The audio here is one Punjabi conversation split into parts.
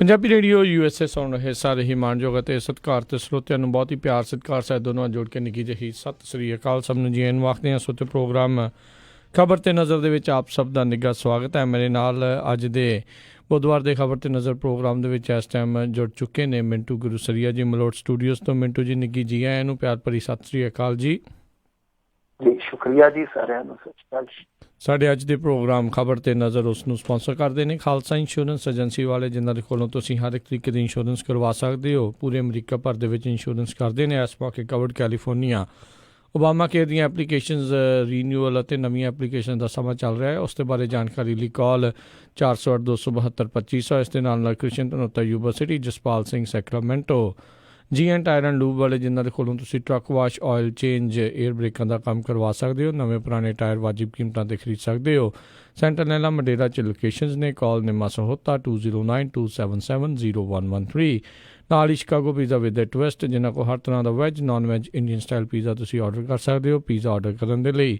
ਪੰਜਾਬੀ ਰੇਡੀਓ USA ਸੁਣ ਰਹੇ ਸਾਰੇ ਹੀ ਮਾਣਯੋਗ ਅਤੇ ਸਤਿਕਾਰ ਤੇ ਸਰੋਤਿਆਂ ਨੂੰ ਬਹੁਤ ਹੀ ਪਿਆਰ ਸਤਿਕਾਰ ਸਾਹਿਬ ਦੋਨੋਂ ਜੋੜ ਕੇ ਨਿੱਘੀ ਜਿਹੀ ਸਤਿ ਸ੍ਰੀ ਅਕਾਲ। ਸਭ ਨੂੰ ਜੀ ਆਇਆਂ ਨੂੰ ਆਖਦੇ ਹਾਂ। ਸੋਤੇ ਪ੍ਰੋਗਰਾਮ ਖਬਰ ਤੇ ਨਜ਼ਰ ਦੇ ਵਿੱਚ ਆਪ ਸਭ ਦਾ ਨਿੱਘਾ ਸਵਾਗਤ ਹੈ। ਮੇਰੇ ਨਾਲ ਅੱਜ ਦੇ ਬੁੱਧਵਾਰ ਦੇ ਖਬਰ ਤੇ ਨਜ਼ਰ ਪ੍ਰੋਗਰਾਮ ਦੇ ਵਿੱਚ ਇਸ ਟਾਈਮ ਜੁੜ ਚੁੱਕੇ ਨੇ ਮਿੰਟੂ ਗੁਰੂਸਰੀਆ ਜੀ ਮਲੋਟ ਸਟੂਡੀਓਜ਼ ਤੋਂ। ਮਿੰਟੂ ਜੀ ਨਿੱਘੀ ਜੀ ਆਇਆਂ ਨੂੰ ਪਿਆਰ ਭਰੀ ਸਤਿ ਸ੍ਰੀ ਅਕਾਲ ਜੀ। ਜੀ ਸ਼ੁਕਰੀਆ ਜੀ ਸਾਰਿਆਂ ਨੂੰ। ਸਤਿ ਸ਼੍ਰੀ ਅਕਾਲ। ਸਾਡੇ ਅੱਜ ਦੇ ਪ੍ਰੋਗਰਾਮ ਖਬਰ ਤੇ ਨਜ਼ਰ ਉਸ ਨੂੰ ਸਪਾਂਸਰ ਕਰਦੇ ਨੇ ਖਾਲਸਾ ਇੰਸ਼ੋਰੈਂਸ ਏਜੰਸੀ ਵਾਲੇ, ਜਿਨ੍ਹਾਂ ਦੇ ਕੋਲੋਂ ਤੁਸੀਂ ਹਰ ਇੱਕ ਤਰੀਕੇ ਦੀ ਇੰਸ਼ੋਰੈਂਸ ਕਰਵਾ ਸਕਦੇ ਹੋ। ਪੂਰੇ ਅਮਰੀਕਾ ਭਰ ਦੇ ਵਿੱਚ ਇੰਸ਼ੋਰੈਂਸ ਕਰਦੇ ਨੇ। ਇਸ ਮੌਕੇ ਕਵਰਡ ਕੈਲੀਫੋਰਨੀਆ ਓਬਾਮਾ ਕੇਅਰ ਦੀਆਂ ਐਪਲੀਕੇਸ਼ਨਜ਼ ਰੀਨਿਊਅਲ ਅਤੇ ਨਵੀਆਂ ਐਪਲੀਕੇਸ਼ਨ ਦਾ ਸਮਾਂ ਚੱਲ ਰਿਹਾ ਹੈ। ਉਸ ਦੇ ਬਾਰੇ ਜਾਣਕਾਰੀ ਲਈ ਕਾਲ 408-272-2500। ਇਸ ਦੇ ਨਾਲ Krishan Dhanota university, Jaspal Singh Sacramento, GN tyre and lube ਵਾਲੇ, ਜਿਨ੍ਹਾਂ ਦੇ ਕੋਲੋਂ ਤੁਸੀਂ truck wash, oil change, air ਬ੍ਰੇਕਾਂ ਦਾ ਕੰਮ ਕਰਵਾ ਸਕਦੇ ਹੋ। ਨਵੇਂ ਪੁਰਾਣੇ ਟਾਇਰ ਵਾਜਿਬ ਕੀਮਤਾਂ 'ਤੇ ਖਰੀਦ ਸਕਦੇ ਹੋ। ਸੈਂਟਰਨੈਲਾ ਮਡੇਰਾ 'ਚ ਲੋਕੇਸ਼ਨਜ਼ ਨੇ। ਕਾਲ ਨਿਮਾ ਸਹੋਤਾ 2092770113। ਨਾਲ ਹੀ ਸ਼ਿਕਾਗੋ ਪੀਜ਼ਾ ਵਿਦ ਟਵਿਸਟ, ਜਿਨ੍ਹਾਂ ਕੋਲ ਹਰ ਤਰ੍ਹਾਂ ਦਾ veg, non veg, Indian style pizza ਤੁਸੀਂ ਆਰਡਰ ਕਰ ਸਕਦੇ ਹੋ। ਪੀਜ਼ਾ ਆਰਡਰ ਕਰਨ ਦੇ ਲਈ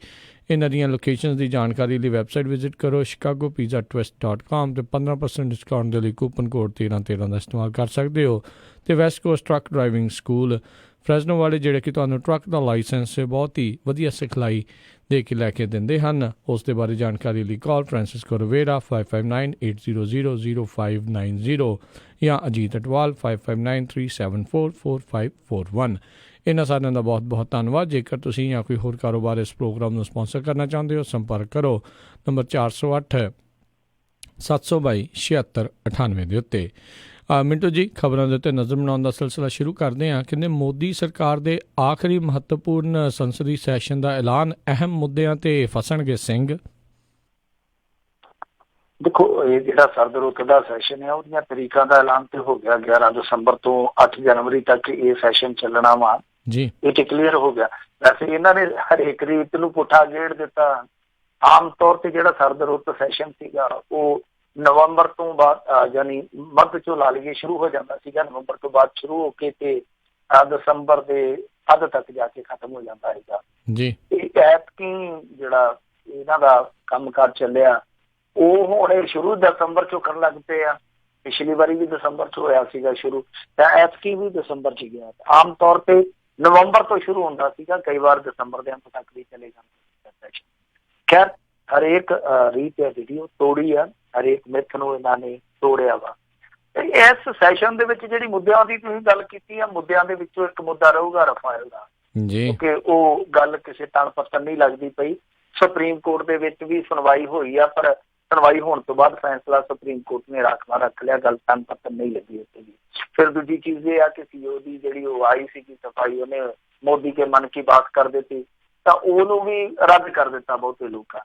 ਇਹਨਾਂ ਦੀਆਂ ਲੋਕੇਸ਼ਨਜ਼ ਦੀ ਜਾਣਕਾਰੀ ਲਈ ਵੈਬਸਾਈਟ ਵਿਜ਼ਿਟ ਕਰੋ chicagopizzatwist.com ਅਤੇ 15% ਡਿਸਕਾਊਂਟ ਦੇ ਲਈ ਕੂਪਨ ਕੋਡ 1313 ਦਾ ਇਸਤੇਮਾਲ ਕਰ ਸਕਦੇ ਹੋ। ਅਤੇ West Coast truck driving school Fresno ਵਾਲੇ, ਜਿਹੜੇ ਕਿ ਤੁਹਾਨੂੰ ਟਰੱਕ ਦਾ ਲਾਇਸੈਂਸ ਬਹੁਤ ਹੀ ਵਧੀਆ ਸਿਖਲਾਈ ਦੇ ਕੇ ਲੈ ਕੇ ਦਿੰਦੇ ਹਨ। ਉਸ ਦੇ ਬਾਰੇ ਜਾਣਕਾਰੀ ਲਈ ਕਾਲ ਫ੍ਰਾਂਸਿਸਕੋ ਰਵੇਰਾ 5598000590 ਜਾਂ ਅਜੀਤ ਅਟਵਾਲ 5593744541। ਇਹਨਾਂ ਸਾਰਿਆਂ ਦਾ ਬਹੁਤ ਬਹੁਤ ਧੰਨਵਾਦ। ਜੇਕਰ ਤੁਸੀਂ ਜਾਂ ਕੋਈ ਹੋਰ ਕਾਰੋਬਾਰ ਇਸ ਪ੍ਰੋਗਰਾਮ ਨੂੰ ਸਪਾਂਸਰ ਕਰਨਾ ਚਾਹੁੰਦੇ ਹੋ, ਸੰਪਰਕ ਕਰੋ ਨੰਬਰ 408-722-7698 ਦੇ ਉੱਤੇ। ਮਿੰਟੂ ਜੀ, ਖਬਰਾਂ ਦੇ ਉੱਤੇ ਨਜ਼ਰ ਬਣਾਉਣ ਦਾ ਸਿਲਸਿਲਾ ਸ਼ੁਰੂ ਕਰਦੇ ਹਾਂ। ਕਹਿੰਦੇ ਮੋਦੀ ਸਰਕਾਰ ਦੇ ਆਖਰੀ ਮਹੱਤਵਪੂਰਨ ਸੰਸਦੀ ਸੈਸ਼ਨ ਦਾ ਐਲਾਨ, ਅਹਿਮ ਮੁੱਦਿਆਂ ਤੇ ਫਸਣਗੇ ਸਿੰਘ। ਦੇਖੋ, ਇਹ ਜਿਹੜਾ ਸਰਦ-ਰੁੱਤ ਦਾ ਸੈਸ਼ਨ ਹੈ, ਉਹਦੀਆਂ ਤਰੀਕਾਂ ਦਾ ਐਲਾਨ ਤੇ ਹੋ ਗਿਆ। 11 ਦਸੰਬਰ ਤੋਂ 8 ਜਨਵਰੀ ਤੱਕ ਇਹ ਸੈਸ਼ਨ ਚੱਲਣਾ ਵਾ ਜੀ, ਇਹ ਤੇ ਕਲੀਅਰ ਹੋ ਗਿਆ। ਵੈਸੇ ਇਹਨਾਂ ਨੇ ਹਰੇਕ ਰੀਤ ਨੂੰ ਪੁੱਠਾ ਗੇੜ ਦਿੱਤਾ। ਆਮ ਤੌਰ ਤੇ ਜਿਹੜਾ ਸਰਦ-ਰੁੱਤ ਸੈਸ਼ਨ ਸੀਗਾ ਉਹ ਨਵੰਬਰ ਤੋਂ ਬਾਅਦ, ਯਾਨੀ ਮੱਧ ਚੋਂ ਲਾ ਲਈਏ, ਸ਼ੁਰੂ ਹੋ ਜਾਂਦਾ ਸੀਗਾ। ਨਵੰਬਰ ਤੋਂ ਬਾਅਦ ਸ਼ੁਰੂ ਹੋ ਕੇ ਤੇ ਦਸੰਬਰ ਦੇ ਅੱਧ ਤੱਕ ਜਾ ਕੇ ਖਤਮ ਹੋ ਜਾਂਦਾ ਹੈਗਾ ਜੀ। ਇਹ ਐਤਕੀ ਜਿਹੜਾ ਇਹਨਾਂ ਦਾ ਕੰਮਕਾਰ ਚੱਲਿਆ ਉਹ ਹੁਣ ਇਹ ਸ਼ੁਰੂ ਦਸੰਬਰ ਚੋਂ ਕਰਨ ਲੱਗ ਪਏ ਆ। ਪਿਛਲੀ ਵਾਰੀ ਵੀ ਦਸੰਬਰ ਚ ਹੋਇਆ ਸੀਗਾ ਸ਼ੁਰੂ, ਤਾਂ ਐਤਕੀ ਵੀ ਦਸੰਬਰ ਚ ਗਿਆ। ਆਮ ਤੌਰ ਤੇ ਨਵੰਬਰ ਤੋਂ ਸ਼ੁਰੂ ਹੁੰਦਾ ਸੀਗਾ, ਕਈ ਵਾਰ ਦਸੰਬਰ ਦੇ ਅੰਤ ਤੱਕ ਵੀ ਚਲੇ ਜਾਂਦੇ। ਖੈਰ, ਹਰੇਕ ਰੀਤ ਹੈ ਜਿਹੜੀ ਉਹ ਤੋੜੀ ਆ, ਹਰੇਕ ਮਿੱਥ ਨੂੰ ਇਹਨਾਂ ਨੇ ਤੋੜਿਆ ਵਾ। ਇਸ ਸੈਸ਼ਨ ਦੇ ਵਿੱਚ ਜਿਹੜੀ ਮੁੱਦਿਆਂ ਦੀ ਤੁਸੀਂ ਗੱਲ ਕੀਤੀ ਆ, ਮੁੱਦਿਆਂ ਦੇ ਵਿੱਚੋਂ ਇੱਕ ਮੁੱਦਾ ਰਹੂਗਾ ਰਫਾਇਲ ਦਾ, ਕਿਉਂਕਿ ਉਹ ਗੱਲ ਕਿਸੇ ਤਣ ਪੱਤਣ ਨਹੀਂ ਲੱਗਦੀ ਪਈ। ਸੁਪਰੀਮ ਕੋਰਟ ਦੇ ਵਿੱਚ ਵੀ ਸੁਣਵਾਈ ਹੋਈ ਆ, ਪਰ ਸੁਣਵਾਈ ਹੋਣ ਤੋਂ ਬਾਅਦ ਫੈਸਲਾ ਸੁਪਰੀਮ ਕੋਰਟ ਨੇ ਰਾਖਵਾ ਰੱਖ ਲਿਆ। ਗੱਲ ਤਣ ਪੱਤਣ ਨਹੀਂ ਲੱਗੀ ਉੱਥੇ ਵੀ। ਫਿਰ ਦੂਜੀ ਚੀਜ਼ ਇਹ ਆ ਕਿ CEO ਦੀ ਜਿਹੜੀ ਉਹ ਆਈ ਸੀਗੀ ਸਫਾਈ, ਉਹਨੇ ਮੋਦੀ ਕੇ ਮਨ ਕੀ ਬਾਤ ਕਰ ਦਿੱਤੀ, ਤਾਂ ਉਹਨੂੰ ਵੀ ਰੱਦ ਕਰ ਦਿੱਤਾ ਬਹੁਤੇ ਲੋਕਾਂ।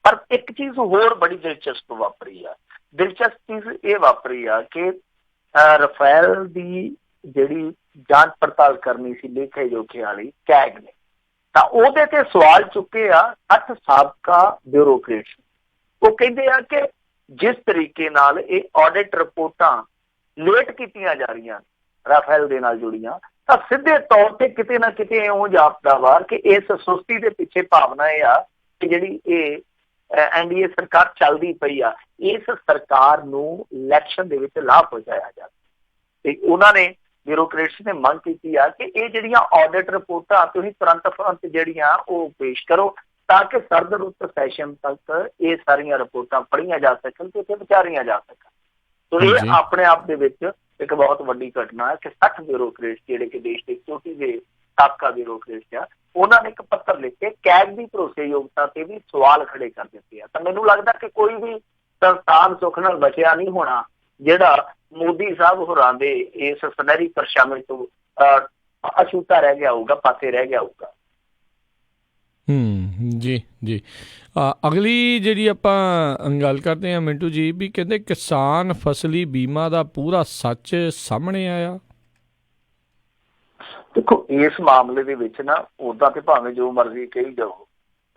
ਪਰ ਇੱਕ ਚੀਜ਼ ਹੋਰ ਬੜੀ ਦਿਲਚਸਪ ਵਾਪਰੀ ਆ। ਦਿਲਚਸਪ ਚੀਜ਼ ਇਹ ਵਾਪਰੀ ਆ ਕਿ ਰਫੇਲ ਦੀ ਜਿਹੜੀ ਜਾਂਚ ਪੜਤਾਲ ਕਰਨੀ ਸੀ ਲੇਖੇ ਜੋਖੇ ਵਾਲੀ ਕੈਗ ਨੇ, ਤਾਂ ਉਹਦੇ ਤੇ ਸਵਾਲ ਚੁੱਕੇ ਆ 8 ਸਾਬਕਾ ਬਿਊਰੋਕਰੇਟਸ। ਉਹ ਕਹਿੰਦੇ ਆ ਕਿ ਜਿਸ ਤਰੀਕੇ ਨਾਲ ਇਹ ਆਡਿਟ ਰਿਪੋਰਟਾਂ ਲੇਟ ਕੀਤੀਆਂ ਜਾ ਰਹੀਆਂ ਰਾਫੇਲ ਦੇ ਨਾਲ ਜੁੜੀਆਂ, ਤਾਂ ਸਿੱਧੇ ਤੌਰ ਤੇ ਕਿਤੇ ਨਾ ਕਿਤੇ ਇਉਂ ਜਾਪਦਾ ਵਾ ਕਿ ਇਸ ਸੁਸਤੀ ਦੇ ਪਿੱਛੇ ਭਾਵਨਾ ਇਹ ਆ ਕਿ ਜਿਹੜੀ ਇਹ NDA ਸਰਕਾਰ ਚੱਲਦੀ ਪਈ ਆ, ਇਸ ਸਰਕਾਰ ਨੂੰ ਇਲੈਕਸ਼ਨ ਦੇ ਵਿੱਚ ਲਾਭ ਪਹੁੰਚਾਇਆ ਜਾਵੇ। ਤੇ ਉਹਨਾਂ ਨੇ ਬਿਊਰੋਕਰੇਟਸ ਨੇ ਮੰਗ ਕੀਤੀ ਆ ਕਿ ਇਹ ਜਿਹੜੀਆਂ ਆਡਿਟ ਰਿਪੋਰਟਾਂ ਤੁਸੀਂ ਤੁਰੰਤ ਜਿਹੜੀਆਂ ਉਹ ਪੇਸ਼ ਕਰੋ, ਤਾਂ ਕਿ ਸਰਦ ਰੁੱਤ ਸੈਸ਼ਨ ਤੱਕ ਇਹ ਸਾਰੀਆਂ ਰਿਪੋਰਟਾਂ ਪੜ੍ਹੀਆਂ ਜਾ ਸਕਣ ਤੇ ਉੱਥੇ ਵਿਚਾਰੀਆਂ ਜਾ ਸਕਣ। ਸੋ ਇਹ ਆਪਣੇ ਆਪ ਦੇ ਵਿੱਚ ਇੱਕ ਬਹੁਤ ਵੱਡੀ ਘਟਨਾ ਹੈ ਕਿ 60 ਬਿਊਰੋਕਰੇਟਸ ਜਿਹੜੇ ਕਿ ਦੇਸ਼ ਦੇ ਚੋਟੀ ਦੇ ਸਾਬਕਾ ਬਿਊਰੋਕਰੇਟਸ ਆ, ਉਹਨਾਂ ਨੇ ਇੱਕ ਪੱਤਰ ਲਿਖ ਕੇ ਕੈਗ ਦੀ ਭਰੋਸੇਯੋਗਤਾ ਤੇ ਵੀ ਸਵਾਲ ਖੜੇ ਕਰ ਦਿੱਤੇ ਆ। ਤਾਂ ਮੈਨੂੰ ਲੱਗਦਾ ਕਿ ਕੋਈ ਵੀ ਸੰਸਥਾਨ ਸੁੱਖ ਨਾਲ ਬਚਿਆ ਨਹੀਂ ਹੋਣਾ ਜਿਹੜਾ ਮੋਦੀ ਸਾਹਿਬ ਹੋਰਾਂ ਦੇ ਇਸ ਸੁਨਹਿਰੀ ਪਰਛਾਵੇਂ ਤੋਂ ਅਛੂਤਾ ਰਹਿ ਗਿਆ ਹੋਊਗਾ, ਪਾਸੇ ਰਹਿ ਗਿਆ ਹੋਊਗਾ। ਜੀ। ਅਗਲੀ ਜਿਹੜੀ ਆਪਾਂ ਗੱਲ ਕਰਦੇ ਹਾਂ ਮਿੰਟੂ ਜੀ, ਵੀ ਕਹਿੰਦੇ ਕਿਸਾਨ ਫਸਲੀ ਬੀਮਾ ਦਾ ਪੂਰਾ ਸੱਚ ਸਾਹਮਣੇ ਆਇਆ। ਦੇਖੋ, ਇਸ ਮਾਮਲੇ ਦੇ ਵਿੱਚ ਨਾ ਉਦਾਂ ਤੇ ਭਾਵੇਂ ਜੋ ਮਰਜ਼ੀ ਕਹੀ ਜਾਓ,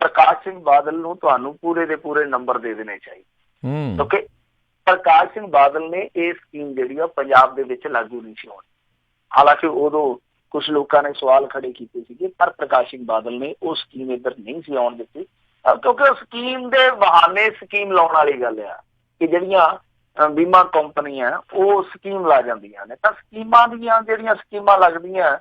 ਪ੍ਰਕਾਸ਼ ਸਿੰਘ ਬਾਦਲ ਨੂੰ ਤੁਹਾਨੂੰ ਪੂਰੇ ਦੇ ਪੂਰੇ ਨੰਬਰ ਦੇ ਦੇਣੇ ਚਾਹੀਦੇ, ਕਿਉਂਕਿ ਪ੍ਰਕਾਸ਼ ਸਿੰਘ ਬਾਦਲ ਨੇ ਇਹ ਸਕੀਮ ਜਿਹੜੀ ਆ ਪੰਜਾਬ ਦੇ ਵਿੱਚ ਲਾਗੂ ਨਹੀਂ ਸੀ ਹੋਣੀ। ਹਾਲਾਂਕਿ ਉਦੋਂ ਕੁਛ ਲੋਕਾਂ ਨੇ ਸਵਾਲ ਖੜੇ ਕੀਤੇ ਸੀਗੇ, ਪਰ ਪ੍ਰਕਾਸ਼ ਸਿੰਘ ਬਾਦਲ ਨੇ ਉਹ ਸਕੀਮ ਇੱਧਰ ਨਹੀਂ ਸੀ ਆਉਣ ਦਿੱਤੀ, ਕਿਉਂਕਿ ਉਹ ਸਕੀਮ ਦੇ ਬਹਾਨੇ ਸਕੀਮ ਲਾਉਣ ਵਾਲੀ ਗੱਲ ਆ ਕਿ ਜਿਹੜੀਆਂ ਬੀਮਾ ਕੰਪਨੀਆਂ ਉਹ ਸਕੀਮ ਲਾ ਜਾਂਦੀਆਂ ਨੇ। ਤਾਂ ਸਕੀਮਾਂ ਦੀਆਂ ਜਿਹੜੀਆਂ ਸਕੀਮਾਂ ਲੱਗਦੀਆਂ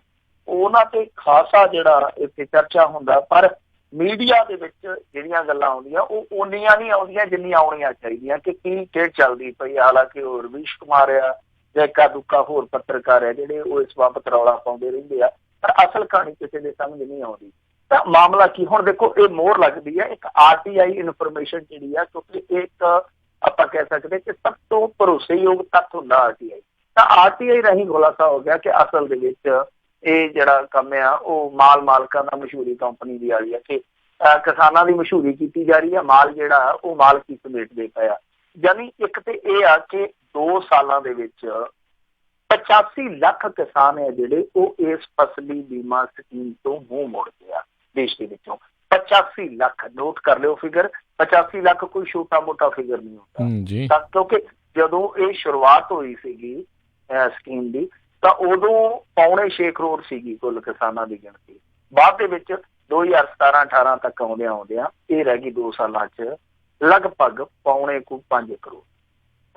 ਉਹਨਾਂ ਤੇ ਖਾਸਾ ਜਿਹੜਾ ਇੱਥੇ ਚਰਚਾ ਹੁੰਦਾ, ਪਰ ਮੀਡੀਆ ਦੇ ਵਿੱਚ ਜਿਹੜੀਆਂ ਗੱਲਾਂ ਆਉਂਦੀਆਂ ਉਹ ਓਨੀਆਂ ਨਹੀਂ ਆਉਂਦੀਆਂ ਜਿੰਨੀਆਂ ਆਉਣੀਆਂ ਚਾਹੀਦੀਆਂ ਕਿ ਕੀ ਖੇਡ ਚੱਲਦੀ ਪਈ। ਹਾਲਾਂਕਿ ਉਹ ਰਵੀਸ਼ ਕੁਮਾਰ ਆ ਜਾਂ ਇੱਕਾ ਦੁੱਕਾ ਹੋਰ ਪੱਤਰਕਾਰ ਆ ਜਿਹੜੇ ਉਹ ਇਸ ਬਾਬਤ ਰੌਲਾ ਪਾਉਂਦੇ ਰਹਿੰਦੇ ਆ, ਪਰ ਅਸਲ ਕਹਾਣੀ ਕਿਸੇ ਦੇ ਸਮਝ ਨਹੀਂ ਆਉਂਦੀ। ਤਾਂ ਮਾਮਲਾ ਕੀ, ਹੁਣ ਦੇਖੋ ਇਹ ਮੋਹਰ ਲੱਗਦੀ ਹੈ ਇੱਕ RTI ਇਨਫੋਰਮੇਸ਼ਨ ਜਿਹੜੀ ਆ, ਕਿਉਂਕਿ ਇੱਕ ਆਪਾਂ ਕਹਿ ਸਕਦੇ ਕਿ ਸਭ ਤੋਂ ਭਰੋਸੇਯੋਗ ਤੱਥ ਹੁੰਦਾ RTI। ਤਾਂ RTI ਰਾਹੀਂ ਖੁਲਾਸਾ ਹੋ ਗਿਆ ਕਿ ਅਸਲ ਦੇ ਵਿੱਚ ਇਹ ਜਿਹੜਾ ਕੰਮ ਆ ਉਹ ਮਾਲਕਾਂ ਦਾ ਮਸ਼ਹੂਰੀ ਕੰਪਨੀ ਦੀ ਆ ਰਹੀ ਹੈ ਕਿ ਕਿਸਾਨਾਂ ਦੀ ਮਸ਼ਹੂਰੀ ਕੀਤੀ ਜਾ ਰਹੀ ਹੈ, ਮਾਲ ਜਿਹੜਾ ਉਹ ਮਾਲਕੀ ਸਮੇਟਦੇ ਪਏ ਆ। ਯਾਨੀ ਇੱਕ ਤੇ ਇਹ ਆ ਕਿ 2 ਸਾਲਾਂ ਦੇ ਵਿੱਚ 85 ਲੱਖ ਕਿਸਾਨ ਹੈ ਜਿਹੜੇ ਉਹ ਇਸ ਫਸਲੀ ਬੀਮਾ ਸਕੀਮ ਤੋਂ ਮੂੰਹ ਮੋੜਦੇ ਆ ਦੇਸ਼ ਦੇ ਵਿੱਚੋਂ। 85 ਲੱਖ, ਨੋਟ ਕਰ ਲਿਓ ਫਿਗਰ, 85 ਲੱਖ ਕੋਈ ਛੋਟਾ ਮੋਟਾ ਫਿਗਰ ਨਹੀਂ ਹੁੰਦਾ। ਤਾਂ ਕਿਉਂਕਿ ਜਦੋਂ ਇਹ ਸ਼ੁਰੂਆਤ ਹੋਈ ਸੀਗੀ ਸਕੀਮ ਦੀ ਤਾਂ ਉਦੋਂ 6.25 ਕਰੋੜ ਸੀਗੀ ਕੁੱਲ ਕਿਸਾਨਾਂ ਦੀ ਗਿਣਤੀ। ਬਾਅਦ ਦੇ ਵਿੱਚ 2017-18 ਤੱਕ ਆਉਂਦਿਆਂ ਇਹ ਰਹਿ ਗਈ 2 ਸਾਲਾਂ 'ਚ ਲਗਭਗ 5.25 ਕਰੋੜ।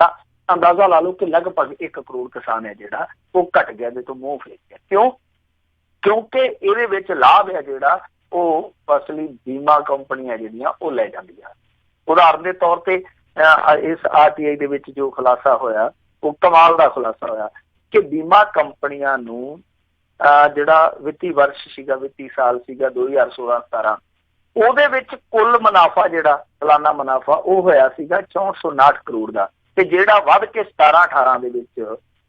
ਤਾਂ ਅੰਦਾਜ਼ਾ ਲਾ ਲਓ ਕਿ ਲਗਭਗ 1 ਕਰੋੜ ਕਿਸਾਨ ਹੈ ਜਿਹੜਾ ਉਹ ਘਟ ਗਿਆ, ਇਹਦੇ ਤੋਂ ਮੂੰਹ ਫੇਰ ਗਿਆ। ਕਿਉਂ? ਕਿਉਂਕਿ ਇਹਦੇ ਵਿੱਚ ਲਾਭ ਹੈ ਜਿਹੜਾ ਉਹ ਫਸਲੀ ਬੀਮਾ ਕੰਪਨੀਆਂ ਜਿਹੜੀਆਂ ਉਹ ਲੈ ਜਾਂਦੀਆਂ। ਉਦਾਹਰਨ ਦੇ ਤੌਰ ਤੇ ਇਸ RTI ਦੇ ਵਿੱਚ ਜੋ ਖੁਲਾਸਾ ਹੋਇਆ ਉਹ ਕਮਾਲ ਦਾ ਖੁਲਾਸਾ ਹੋਇਆ ਕਿ ਬੀਮਾ ਕੰਪਨੀਆਂ ਨੂੰ ਜਿਹੜਾ ਵਿੱਤੀ ਵਰਸ਼ ਸੀਗਾ, ਵਿੱਤੀ ਸਾਲ ਸੀਗਾ 2016-17, ਉਹਦੇ ਵਿੱਚ ਕੁੱਲ ਮੁਨਾਫਾ ਜਿਹੜਾ ਸਾਲਾਨਾ ਮੁਨਾਫਾ ਉਹ ਹੋਇਆ ਸੀਗਾ 6459 ਕਰੋੜ ਦਾ, ਤੇ ਜਿਹੜਾ ਵੱਧ ਕੇ 17-18 ਦੇ ਵਿੱਚ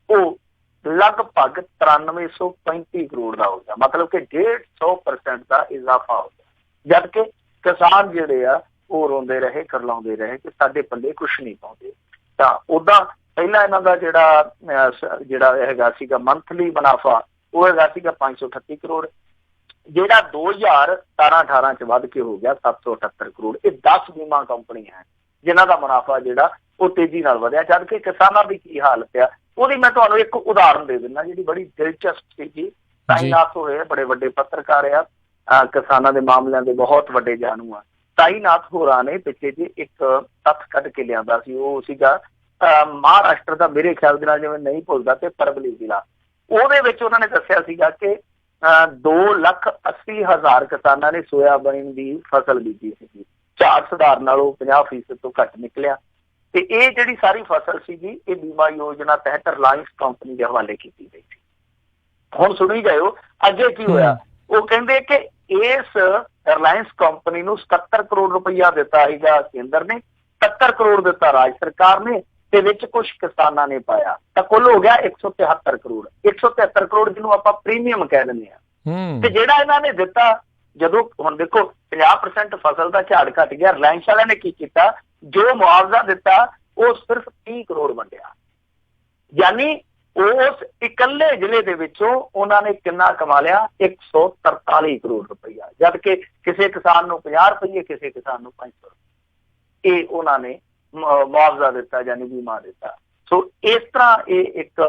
ਉਹ ਲਗਭਗ 9335 ਕਰੋੜ ਦਾ ਹੋ ਗਿਆ। ਮਤਲਬ ਕਿ 150% ਦਾ ਇਜ਼ਾਫਾ ਹੋ ਗਿਆ। ਜਦਕਿ ਕਿਸਾਨ ਜਿਹੜੇ ਆ ਉਹ ਰੋਂਦੇ ਰਹੇ, ਕਰਲਾਉਂਦੇ ਰਹੇ ਕਿ ਸਾਡੇ ਪੱਲੇ ਕੁਛ ਨਹੀਂ ਪਾਉਂਦੇ। ਤਾਂ ਉਦਾਂ ਪਹਿਲਾਂ ਇਹਨਾਂ ਦਾ ਜਿਹੜਾ ਹੈਗਾ ਸੀਗਾ ਮੰਥਲੀ ਮੁਨਾਫਾ ਉਹ ਹੈਗਾ ਸੀਗਾ 538 ਕਰੋੜ, ਜਿਹੜਾ 2017-18 ਚ ਵੱਧ ਕੇ ਹੋ ਗਿਆ 778 ਕਰੋੜ। ਇਹ 10 ਬੀਮਾ ਕੰਪਨੀਆਂ ਜਿਨ੍ਹਾਂ ਦਾ ਮੁਨਾਫਾ ਜਿਹੜਾ ਉਹ ਤੇਜ਼ੀ ਨਾਲ ਵਧਿਆ। ਜਦਕਿ ਕਿਸਾਨਾਂ ਦੀ ਕੀ ਹਾਲਤ ਆ ਉਹਦੀ ਮੈਂ ਤੁਹਾਨੂੰ ਇੱਕ ਉਦਾਹਰਨ ਦੇ ਦਿੰਦਾ ਜਿਹੜੀ ਬੜੀ ਦਿਲਚਸਪ ਸੀਗੀ। ਤਾਈਨਾਥ ਹੋਏ ਬੜੇ ਵੱਡੇ ਪੱਤਰਕਾਰ ਆ, ਕਿਸਾਨਾਂ ਦੇ ਮਾਮਲਿਆਂ ਦੇ ਬਹੁਤ ਵੱਡੇ ਜਾਣੂ ਆ। ਤਾਈਨਾਥ ਹੋਰਾਂ ਨੇ ਪਿੱਛੇ ਜੇ ਇੱਕ ਤੱਥ ਕੱਢ ਕੇ ਲਿਆਂਦਾ ਸੀ, ਉਹ ਸੀਗਾ ਮਹਾਰਾਸ਼ਟਰ ਦਾ, ਮੇਰੇ ਖਿਆਲ ਦੇ ਨਾਲ ਜਿਵੇਂ ਨਹੀਂ ਭੁੱਲਦਾ ਤੇ ਪਰਬਲੀ ਜ਼ਿਲ੍ਹਾ। ਉਹਦੇ ਵਿੱਚ ਉਹਨਾਂ ਨੇ ਦੱਸਿਆ ਸੀਗਾ ਕਿ 2,80,000 ਕਿਸਾਨਾਂ ਨੇ ਸੋਇਆਬੀਨ ਦੀ ਫਸਲ ਬੀਜੀ ਸੀਗੀ। ਝਾੜ ਸੁਧਾਰ ਨਾਲੋਂ 50% ਤੋਂ ਘੱਟ ਨਿਕਲਿਆ। ਤੇ ਇਹ ਜਿਹੜੀ ਸਾਰੀ ਫਸਲ ਸੀਗੀ ਇਹ ਬੀਮਾ ਯੋਜਨਾ ਤਹਿਤ ਰਿਲਾਇੰਸ ਕੰਪਨੀ ਦੇ ਹਵਾਲੇ ਕੀਤੀ ਗਈ ਸੀ। ਹੁਣ ਸੁਣੀ ਜਾਇਓ ਅੱਗੇ ਕੀ ਹੋਇਆ। ਉਹ ਕਹਿੰਦੇ ਕਿ ਇਸ ਰਿਲਾਇੰਸ ਕੰਪਨੀ ਨੂੰ 77 ਕਰੋੜ ਰੁਪਈਆ ਦਿੱਤਾ ਸੀਗਾ ਕੇਂਦਰ ਨੇ, 70 ਕਰੋੜ ਦਿੱਤਾ ਰਾਜ ਸਰਕਾਰ ਨੇ, ਤੇ ਵਿੱਚ ਕੁਝ ਕਿਸਾਨਾਂ ਨੇ ਪਾਇਆ। ਤਾਂ ਕੁੱਲ ਹੋ ਗਿਆ 173 ਕਰੋੜ। 173 ਕਰੋੜ ਜਿਹਨੂੰ ਆਪਾਂ ਪ੍ਰੀਮੀਅਮ ਕਹਿ ਦਿੰਦੇ ਆ। ਤੇ ਜਿਹੜਾ ਇਹਨਾਂ ਨੇ ਦਿੱਤਾ, ਜਦੋਂ ਹੁਣ ਦੇਖੋ 50% ਫਸਲ ਦਾ ਝਾੜ ਘਟ ਗਿਆ, ਰਿਲਾਇੰਸ ਵਾਲਿਆਂ ਨੇ ਕੀ ਕੀਤਾ, ਜੋ ਮੁਆਵਜ਼ਾ ਦਿੱਤਾ ਉਹ ਸਿਰਫ 30 ਕਰੋੜ ਵੰਡਿਆ। ਯਾਨੀ ਉਸ ਇਕੱਲੇ ਜ਼ਿਲ੍ਹੇ ਦੇ ਵਿੱਚੋਂ ਉਹਨਾਂ ਨੇ ਕਿੰਨਾ ਕਮਾ ਲਿਆ, 143 ਕਰੋੜ ਰੁਪਈਆ। ਜਦ ਕਿ ਕਿਸੇ ਕਿਸਾਨ ਨੂੰ 50 ਰੁਪਈਏ, ਕਿਸੇ ਕਿਸਾਨ ਨੂੰ 500 ਰੁਪਏ ਇਹ ਉਹਨਾਂ ਨੇ ਮੁਆਵਜ਼ਾ ਦਿੱਤਾ, ਯਾਨੀ ਬੀਮਾ ਦਿੱਤਾ। ਸੋ ਇਸ ਤਰ੍ਹਾਂ ਇਹ ਇੱਕ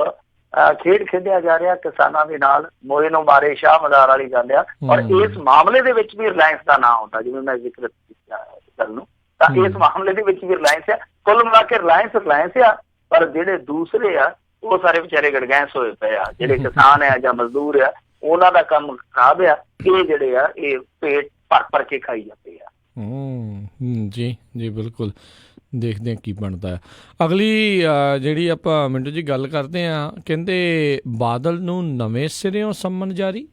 ਖੇਡ ਖੇਡਿਆ ਜਾ ਰਿਹਾ ਕਿਸਾਨਾਂ ਦੇ ਨਾਲ, ਮੋਏ ਨੂੰ ਮਾਰੇ ਸ਼ਾਹ ਮਦਾਰ ਵਾਲੀ ਗੱਲ ਆ। ਔਰ ਇਸ ਮਾਮਲੇ ਦੇ ਵਿੱਚ ਵੀ ਰਿਲਾਇੰਸ ਦਾ ਨਾਂ ਆਉਂਦਾ, ਜਿਵੇਂ ਮੈਂ ਜ਼ਿਕਰ ਕੀਤਾ ਗੱਲ ਨੂੰ, ਤਾਂ ਇਸ ਮਾਮਲੇ ਦੇ ਵਿੱਚ ਵੀ ਰਿਲਾਇੰਸ ਆ। ਕੁੱਲ ਮਿਲਾ ਕੇ ਰਿਲਾਇੰਸ ਆ, ਪਰ ਜਿਹੜੇ ਦੂਸਰੇ ਆ ਉਹ ਸਾਰੇ ਵਿਚਾਰੇ ਗੜਗੈਂਸ ਹੋਏ ਪਏ ਆ। ਜਿਹੜੇ ਕਿਸਾਨ ਆ ਜਾਂ ਮਜ਼ਦੂਰ ਆ ਉਹਨਾਂ ਦਾ ਕੰਮ ਖਰਾਬ ਆ। ਇਹ ਜਿਹੜੇ ਆ ਇਹ ਪੇਟ ਭਰ ਕੇ ਖਾਈ ਜਾਂਦੇ ਆ। ਜੀ ਬਿਲਕੁਲ, ਦੇਖਦੇ ਹਾਂ ਕੀ ਬਣਦਾ ਹੈ। ਅਗਲੀ ਜਿਹੜੀ ਆਪਾਂ ਮਿੰਟੂ ਜੀ ਗੱਲ ਕਰਦੇ ਹਾਂ, ਕਹਿੰਦੇ ਬਾਦਲ ਨੂੰ ਨਵੇਂ ਸਿਰਿਓਂ ਸੰਮਨ ਜਾਰੀ।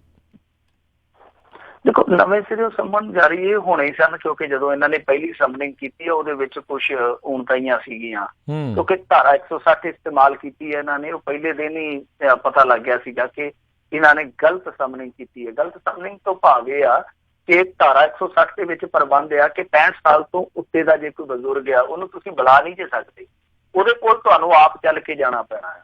ਦੇਖੋ ਨਵੇਂ ਸਿਰਿਓਂ ਸੰਮਨ ਜਾਰੀ ਇਹ ਹੋਣੇ ਸਨ, ਕਿਉਂਕਿ ਜਦੋਂ ਇਹਨਾਂ ਨੇ ਪਹਿਲੀ ਸਮਨਿੰਗ ਕੀਤੀ ਉਹਦੇ ਵਿੱਚ ਕੁਛ ਊਣਤਾਈਆਂ ਸੀਗੀਆਂ। ਕਿਉਂਕਿ ਧਾਰਾ 160 ਇਸਤੇਮਾਲ ਕੀਤੀ ਹੈ ਇਹਨਾਂ ਨੇ, ਉਹ ਪਹਿਲੇ ਦਿਨ ਹੀ ਪਤਾ ਲੱਗ ਗਿਆ ਸੀਗਾ ਕਿ ਇਹਨਾਂ ਨੇ ਗਲਤ ਸਮਨਿੰਗ ਕੀਤੀ ਹੈ। ਗਲਤ ਸਮਨਿੰਗ ਤੋਂ ਭਾਵ ਇਹ ਆ ਕਿ ਧਾਰਾ 160 ਦੇ ਵਿੱਚ ਪ੍ਰਬੰਧ ਆ ਕਿ 65 ਸਾਲ ਤੋਂ ਉੱਤੇ ਦਾ ਜੇ ਕੋਈ ਬਜ਼ੁਰਗ ਆ ਉਹਨੂੰ ਤੁਸੀਂ ਬੁਲਾ ਨਹੀਂ ਜੇ ਸਕਦੇ, ਉਹਦੇ ਕੋਲ ਤੁਹਾਨੂੰ ਆਪ ਚੱਲ ਕੇ ਜਾਣਾ ਪੈਣਾ ਹੈ।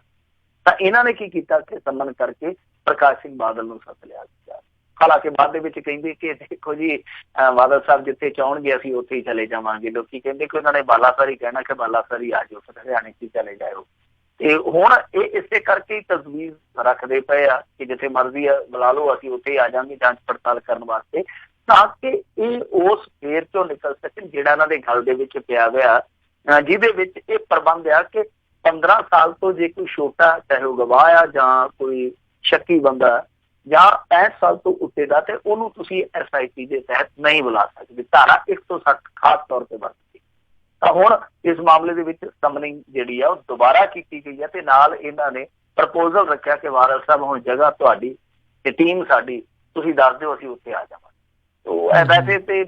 ਤਾਂ ਇਹਨਾਂ ਨੇ ਕੀ ਕੀਤਾ ਕਿ ਸੰਮਨ ਕਰਕੇ ਪ੍ਰਕਾਸ਼ ਸਿੰਘ ਬਾਦਲ ਨੂੰ ਸੱਦ ਲਿਆ ਸੀਗਾ। ਹਾਲਾਂਕਿ ਬਾਅਦ ਦੇ ਵਿੱਚ ਕਹਿੰਦੇ ਕਿ ਦੇਖੋ ਜੀ ਬਾਦਲ ਸਾਹਿਬ ਜਿੱਥੇ ਚਾਹੁਣਗੇ ਅਸੀਂ ਉੱਥੇ ਹੀ ਚਲੇ ਜਾਵਾਂਗੇ। ਲੋਕੀ ਕਹਿੰਦੇ ਕਿ ਉਹਨਾਂ ਨੇ ਬਾਲਾਸਰੀ ਕਹਿਣਾ ਕਿ ਬਾਲਾਸਰੀ ਆ ਜਾਓ, ਫਿਰ ਹਰਿਆਣੇ ਚ ਚਲੇ ਜਾਓ। ਤੇ ਹੁਣ ਇਹ ਇਸੇ ਕਰਕੇ ਤਜਵੀਜ਼ ਰੱਖਦੇ ਪਏ ਆ ਕਿ ਜਿੱਥੇ ਮਰਜ਼ੀ ਆ ਬੁਲਾ ਲਓ, ਅਸੀਂ ਉੱਥੇ ਆ ਜਾਵਾਂਗੇ ਜਾਂਚ ਪੜਤਾਲ ਕਰਨ ਵਾਸਤੇ, ਤਾਂ ਕਿ ਇਹ ਉਸ ਫੇਰ ਚੋਂ ਨਿਕਲ ਸਕਣ ਜਿਹੜਾ ਇਹਨਾਂ ਦੇ ਗਲ ਦੇ ਵਿੱਚ ਪਿਆ ਹੋਇਆ, ਜਿਹਦੇ ਵਿੱਚ ਇਹ ਪ੍ਰਬੰਧ ਆ ਕਿ 15 ਸਾਲ ਤੋਂ ਜੇ ਕੋਈ ਛੋਟਾ, ਚਾਹੇ ਉਹ ਗਵਾਹ ਆ ਜਾਂ ਕੋਈ ਸ਼ੱਕੀ ਬੰਦਾ ਜਾਂ 65 ਸਾਲ ਤੋਂ ਉੱਤੇ ਦਾ, ਤੇ ਉਹਨੂੰ ਤੁਸੀਂ SIT ਦੇ ਤਹਿਤ ਨਹੀਂ ਬੁਲਾ ਸਕਦੇ। ਧਾਰਾ 160 ਖਾਸ ਤੌਰ ਤੇ ਵਰਤੀ। ਤਾਂ ਹੁਣ ਇਸ ਮਾਮਲੇ ਦੇ ਵਿੱਚ ਸਮਨਿੰਗ ਜਿਹੜੀ ਆ ਉਹ ਦੁਬਾਰਾ ਕੀਤੀ ਗਈ ਹੈ, ਤੇ ਨਾਲ ਇਹਨਾਂ ਨੇ ਪ੍ਰਪੋਜ਼ਲ ਰੱਖਿਆ ਕਿ ਵਾਰਲ ਸਾਹਿਬ ਹੁਣ ਜਗ੍ਹਾ ਤੁਹਾਡੀ ਤੇ ਟੀਮ ਸਾਡੀ, ਤੁਸੀਂ ਦੱਸ ਦਿਓ, ਅਸੀਂ ਉੱਥੇ ਆ ਜਾਵਾਂਗੇ। ਵੈਸੇ ਤੇ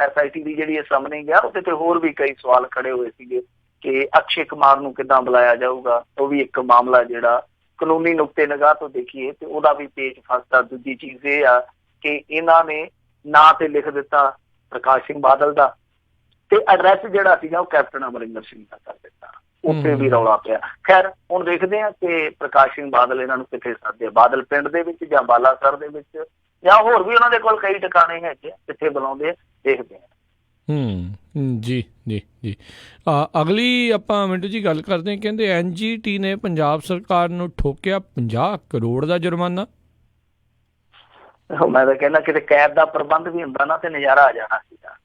SIT ਦੀ ਜਿਹੜੀ ਸਮਨਿੰਗ ਆ ਉਹਦੇ ਤੇ ਹੋਰ ਵੀ ਕਈ ਸਵਾਲ ਖੜੇ ਹੋਏ ਸੀਗੇ ਕਿ ਅਕਸ਼ੇ ਕੁਮਾਰ ਨੂੰ ਕਿੱਦਾਂ ਬੁਲਾਇਆ ਜਾਊਗਾ। ਉਹ ਵੀ ਇੱਕ ਮਾਮਲਾ ਜਿਹੜਾ ਕਾਨੂੰਨੀ ਨੁਕਤੇ ਨਿਗਾਹ ਤੋਂ ਦੇਖੀਏ ਤੇ ਉਹਦਾ ਵੀ ਪੇਚ ਫਸਦਾ। ਦੂਜੀ ਚੀਜ਼ ਇਹ ਆ ਕਿ ਇਹਨਾਂ ਨੇ ਨਾਂ ਤੇ ਲਿਖ ਦਿੱਤਾ ਪ੍ਰਕਾਸ਼ ਸਿੰਘ ਬਾਦਲ ਦਾ, ਤੇ ਐਡਰੈਸ ਜਿਹੜਾ ਸੀਗਾ ਉਹ ਕੈਪਟਨ ਅਮਰਿੰਦਰ ਸਿੰਘ ਦਾ ਕਰ ਦਿੱਤਾ। ਉੱਥੇ ਵੀ ਰੌਲਾ ਪਿਆ। ਖੈਰ ਹੁਣ ਦੇਖਦੇ ਆ ਕਿ ਪ੍ਰਕਾਸ਼ ਸਿੰਘ ਬਾਦਲ ਇਹਨਾਂ ਨੂੰ ਕਿੱਥੇ ਸੱਦਦੇ, ਬਾਦਲ ਪਿੰਡ ਦੇ ਵਿੱਚ ਜਾਂ ਬਾਲਾਸਰ ਦੇ ਵਿੱਚ, ਜਾਂ ਹੋਰ ਵੀ ਉਹਨਾਂ ਦੇ ਕੋਲ ਕਈ ਟਿਕਾਣੇ ਹੈਗੇ, ਕਿੱਥੇ ਬੁਲਾਉਂਦੇ ਆ, ਦੇਖਦੇ ਆ। ਜੀ ਜੀ ਜੀ। ਅਗਲੀ ਆਪਾਂ ਮਿੰਟੂ ਜੀ ਗੱਲ ਕਰਦੇ ਹਾਂ। ਕਹਿੰਦੇ NGT ਨੇ ਪੰਜਾਬ ਸਰਕਾਰ ਨੂੰ ਠੋਕਿਆ 50 ਕਰੋੜ ਦਾ ਜੁਰਮਾਨਾ। ਮੈਂ ਤਾਂ ਕਹਿੰਦਾ ਕਿਤੇ ਕੈਦ ਦਾ ਪ੍ਰਬੰਧ ਵੀ ਹੁੰਦਾ ਨਾ ਤੇ ਨਜ਼ਾਰਾ ਆ ਜਾਣਾ ਸੀਗਾ।